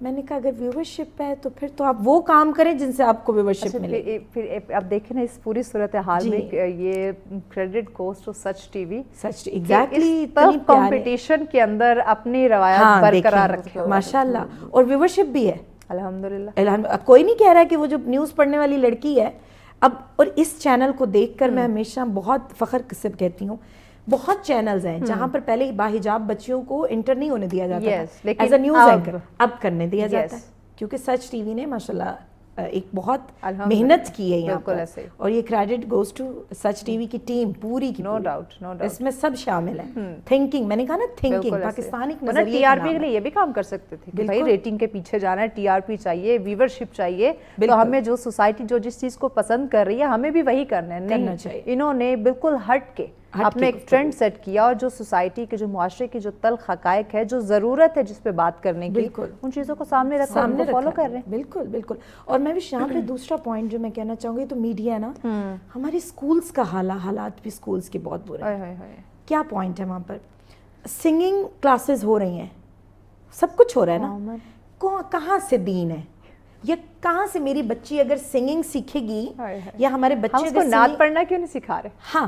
میں نے کہا اگر ویورشپ ہے تو پھر تو آپ وہ کام کریں جن سے آپ کو ویورشپ ملے. پھر اب دیکھیں نا اس پوری صورتحال میں یہ credit goes to such T V, such exactly competition کے اندر اپنی روایت برقرار رکھے ماشاء اللہ, اور ویورشپ بھی ہے الحمدللہ. کوئی نہیں کہہ رہا کہ وہ جو نیوز پڑھنے والی لڑکی ہے اب, اور اس چینل کو دیکھ کر میں ہمیشہ بہت فخر سے کہتی ہوں, بہت چینلز ہیں جہاں پر پہلے باحجاب بچیوں کو انٹر نہیں ہونے دیا جاتا تھا ایز اے نیوز اینکر, اب کرنے دیا جاتا ہے, کیونکہ سچ ٹی وی نے ماشاءاللہ ایک بہت محنت کی ہے یہاں پر, اور یہ credit goes to such T V کی ٹیم پوری کی. نو ڈاؤٹ, اس میں سب شامل ہیں. تھنکنگ, میں نے کہا نا تھنکنگ, پاکستان ایک نظریہ ٹی آر پی کے لیے یہ بھی کام کر سکتے تھے کہ بھائی ریٹنگ کے پیچھے جانا ہے, ٹی آر پی چاہیے, ویورشپ چاہیے, تو ہمیں جو سوسائٹی جو جس چیز کو پسند کر رہی ہے ہمیں بھی وہی کرنا ہے. نہیں, انہوں نے بالکل ہٹ کے اپنے ایک ٹرینڈ سیٹ کیا, اور جو سوسائٹی کے, جو معاشرے کی جو تلخ حقائق ہے, جو ضرورت ہے جس پہ بات کرنے کی, ان چیزوں کو سامنے رکھا, ان کو فالو کر رہے ہیں. بالکل بالکل. اور میں بھی یہاں پہ دوسرا پوائنٹ جو میں کہنا چاہوں گی تو میڈیا ہے نا, ہمارے اسکولس کا حالات بھی اسکولس کے بہت برے ہیں. کیا پوائنٹ ہے وہاں پر؟ سنگنگ کلاسز ہو رہی ہیں, سب کچھ ہو رہا ہے نا, کہاں سے دین ہے, یا کہاں سے میری بچی اگر سنگنگ سیکھے گی, یا ہمارے بچے کو نعت پڑھنا کیوں نہیں سکھا رہے؟ ہاں,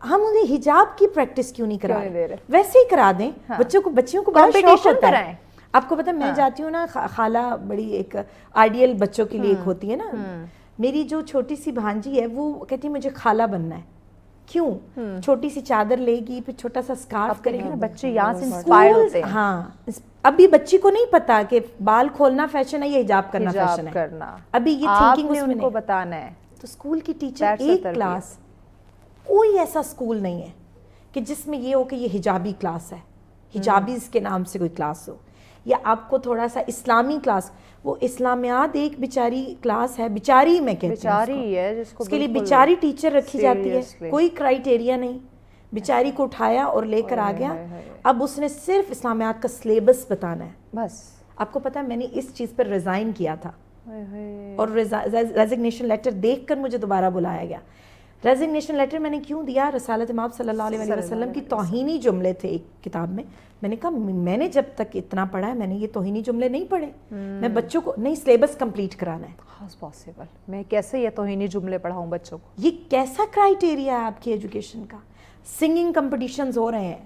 ہم انہیں حجاب کی پریکٹس کیوں نہیں کرا رہے؟ ویسے ہی کرا دیں بچیوں کو بہت شوق ہوتا ہے. آپ کو پتہ ہے, میں جاتی ہوں نا, خالہ بڑی ایک آئیڈیل بچوں کے لیے ایک ہوتی ہے نا, میری جو چھوٹی سی بھانجی ہے وہ کہتی ہے مجھے خالہ بننا ہے. کیوں؟ چھوٹی سی چادر لے گی, پھر چھوٹا سا اسکارف کرے گی, بچے یہاں سے انسپائر ہوتے ہیں. ہاں, ابھی بچی کو نہیں پتا کہ بال کھولنا فیشن ہے یا حجاب کرنا فیشن ہے, ابھی یہ تھنکنگ نے ان کو بتانا ہے. تو اسکول کی ٹیچر ایک کلاس, کوئی ایسا اسکول نہیں ہے کہ جس میں یہ ہو کہ یہ حجابی کلاس ہے, حجابیز کے نام سے کوئی کلاس ہو, یا آپ کو تھوڑا سا اسلامی کلاس. وہ اسلامیات ایک بیچاری کلاس ہے, بیچاری میں کہتی ہوں, اس کے لیے بیچاری ٹیچر رکھی جاتی ہے, کوئی کرائیٹیریا نہیں, بیچاری کو اٹھایا اور لے کر آ گیا. اب اس نے صرف اسلامیات کا سلیبس بتانا ہے بس. آپ کو پتہ ہے میں نے اس چیز پر ریزائن کیا تھا, اور ریزگنیشن لیٹر دیکھ کر مجھے دوبارہ بلایا گیا. ریزگنیشن لیٹر میں نے کیوں دیا؟ رسالت مآب صلی اللہ علیہ وسلم کی توہینی جملے تھے ایک کتاب میں. میں نے کہا میں نے جب تک اتنا پڑھا ہے میں نے یہ توہینی جملے نہیں پڑھے, میں بچوں کو نہیں, سلیبس کمپلیٹ کرانا ہے. ہاؤ پاسبل, میں کیسے یہ توہینی جملے پڑھاؤں بچوں کو؟ یہ کیسا کرائیٹیریا ہے آپ کی ایجوکیشن کا؟ سنگنگ کمپٹیشنز ہو رہے ہیں,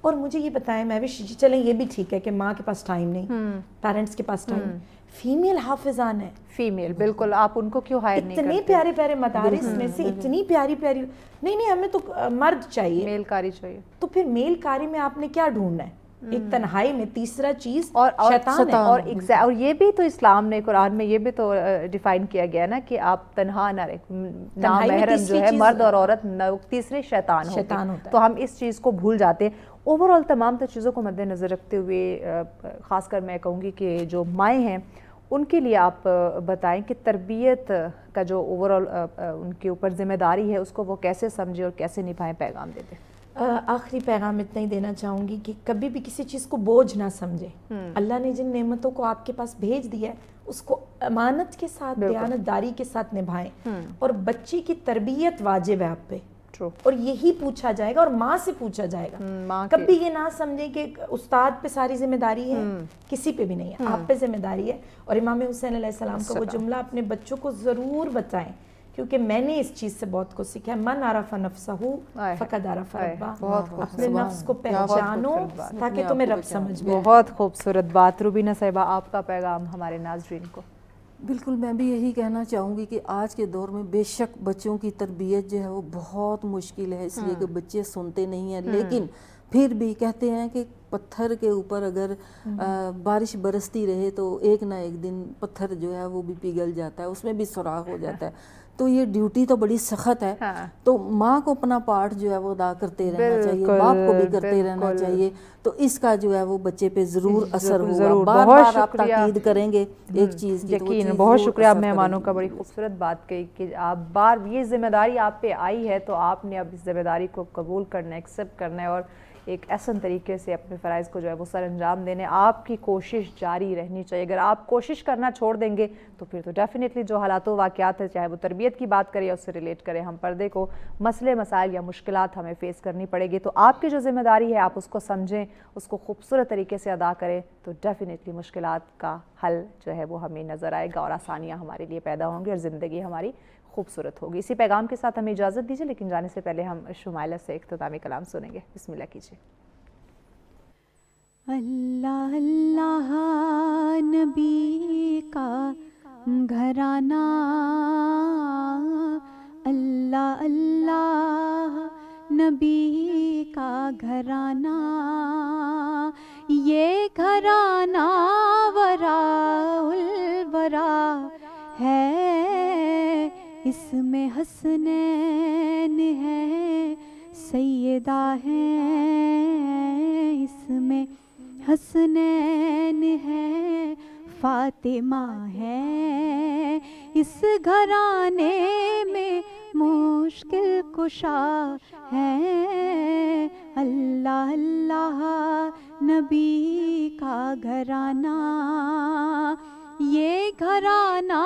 اور مجھے یہ بتائیں مہوش جی، چلیں یہ بھی ٹھیک ہے کہ ماں کے پاس ٹائم نہیں، پیرنٹس کے پاس ٹائم، فیمیل حافظان ہے، فیمیل بالکل، آپ ان کو کیوں ہائر نہیں اتنے کرتے؟ پیارے پیارے مدارس میں سے اتنی پیاری پیاری، نہیں ہمیں تو مرد چاہیے، میل کاری چاہیے. تو پھر میل کاری میں آپ نے کیا ڈھونڈنا ہے؟ ایک تنہائی میں تیسرا چیز اور شیطان ہے. اور یہ بھی تو اسلام نے، قرآن میں یہ بھی تو ڈیفائن کیا گیا نا کہ آپ تنہا نہ رہیں، نامحرم جو ہے مرد اور عورت، تیسرے شیطان ہوتا ہے. تو ہم اس چیز کو بھول جاتے ہیں. اوور آل تمام تر چیزوں کو مد نظر رکھتے ہوئے خاص کر میں کہوں گی کہ جو مائیں ہیں ان کے لیے آپ بتائیں کہ تربیت کا جو اوور آل ان کے اوپر ذمہ داری ہے اس کو وہ کیسے سمجھے اور کیسے نبھائیں، پیغام دیتے؟ آخری پیغام اتنا ہی دینا چاہوں گی کہ کبھی بھی کسی چیز کو بوجھ نہ سمجھے. اللہ نے جن نعمتوں کو آپ کے پاس بھیج دیا ہے اس کو امانت کے ساتھ، دیانت داری کے ساتھ نبھائیں. اور بچی کی تربیت واجب ہے آپ پہ، اور یہی پوچھا جائے گا اور ماں سے پوچھا جائے گا. کبھی یہ نہ سمجھیں کہ استاد پہ ساری ذمہ داری ہے، کسی پہ بھی نہیں ہے، آپ پہ ذمہ داری ہے. اور امام حسین علیہ السلام کا وہ جملہ اپنے بچوں کو ضرور بتائیں، کیونکہ میں نے اس چیز سے بہت کچھ سیکھا ہے. من عرف نفسہ فقد عرف ربہ. اپنے نفس کو پہچانو تاکہ تمہیں رب سمجھ میں. بہت خوبصورت بات. روبینہ صاحبہ، آپ کا پیغام ہمارے ناظرین کو؟ بالکل، میں بھی یہی کہنا چاہوں گی کہ آج کے دور میں بے شک بچوں کی تربیت جو ہے وہ بہت مشکل ہے، اس لیے کہ بچے سنتے نہیں ہیں. لیکن پھر بھی کہتے ہیں کہ پتھر کے اوپر اگر بارش برستی رہے تو ایک نہ ایک دن پتھر جو ہے وہ بھی پگھل جاتا ہے، اس میں بھی سوراخ ہو جاتا ہے. تو یہ ڈیوٹی تو بڑی سخت ہے. تو ماں کو اپنا پارٹ جو ہے وہ ادا کرتے رہنا چاہیے، باپ کو بھی کرتے رہنا چاہیے. تو اس کا جو ہے وہ بچے پہ ضرور اثر ہوگا. بار بار آپ تاکید کریں گے ایک چیز کی. یقین. بہت شکریہ مہمانوں کا، بڑی خوبصورت بات کہی کہ آپ یہ ذمہ داری آپ پہ آئی ہے تو آپ نے اب اس ذمہ داری کو قبول کرنا ہے، ایکسیپٹ کرنا ہے اور ایک احسن طریقے سے اپنے فرائض کو جو ہے وہ سر انجام دینے. آپ کی کوشش جاری رہنی چاہیے. اگر آپ کوشش کرنا چھوڑ دیں گے تو پھر تو ڈیفینیٹلی جو حالات و واقعات ہیں، چاہے وہ تربیت کی بات کریں یا اس سے ریلیٹ کریں، ہم پردے کو مسئلے مسائل یا مشکلات ہمیں فیس کرنی پڑے گی. تو آپ کی جو ذمہ داری ہے آپ اس کو سمجھیں، اس کو خوبصورت طریقے سے ادا کریں تو ڈیفینیٹلی مشکلات کا حل جو ہے وہ ہمیں نظر آئے گا اور آسانیاں ہمارے لیے پیدا ہوں گی اور زندگی ہماری خوبصورت ہوگی. اسی پیغام کے ساتھ ہمیں اجازت دیجیے، لیکن جانے سے پہلے ہم شمائلہ سے اختتامی کلام سنیں گے. بسم اللہ کیجیے. اللہ اللہ نبی کا گھرانہ، اللہ اللہ نبی کا گھرانہ، یہ گھرانہ وراء الورا ہے، اس میں حسنین ہے، سیدہ ہیں، اس میں حسنین ہے، فاطمہ ہے، اس گھرانے میں مشکل کشا ہے، اللہ اللہ نبی کا گھرانہ، یہ گھرانہ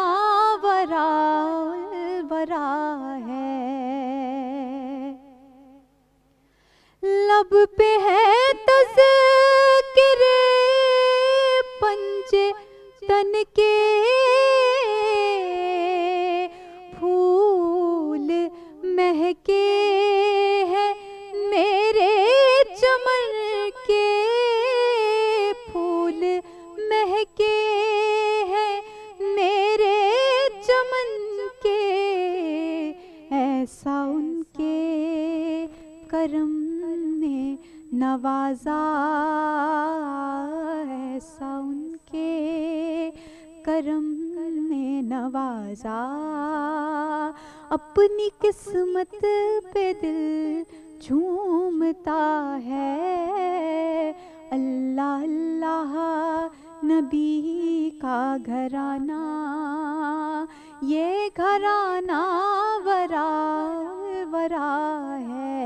وراء الورا ہے. لب پہ ہے تذکرے پنجے تن کے، پھول مہکے ہیں میرے چمن کے، پھول مہکے ہیں میرے چمن کے، ایسا ان کے کرم نے نوازا، ایسا ان کے کرم نے نوازا، اپنی قسمت پہ دل جھومتا ہے، اللہ اللہ نبی کا گھرانہ، یہ گھرانہ وراء الورا ہے.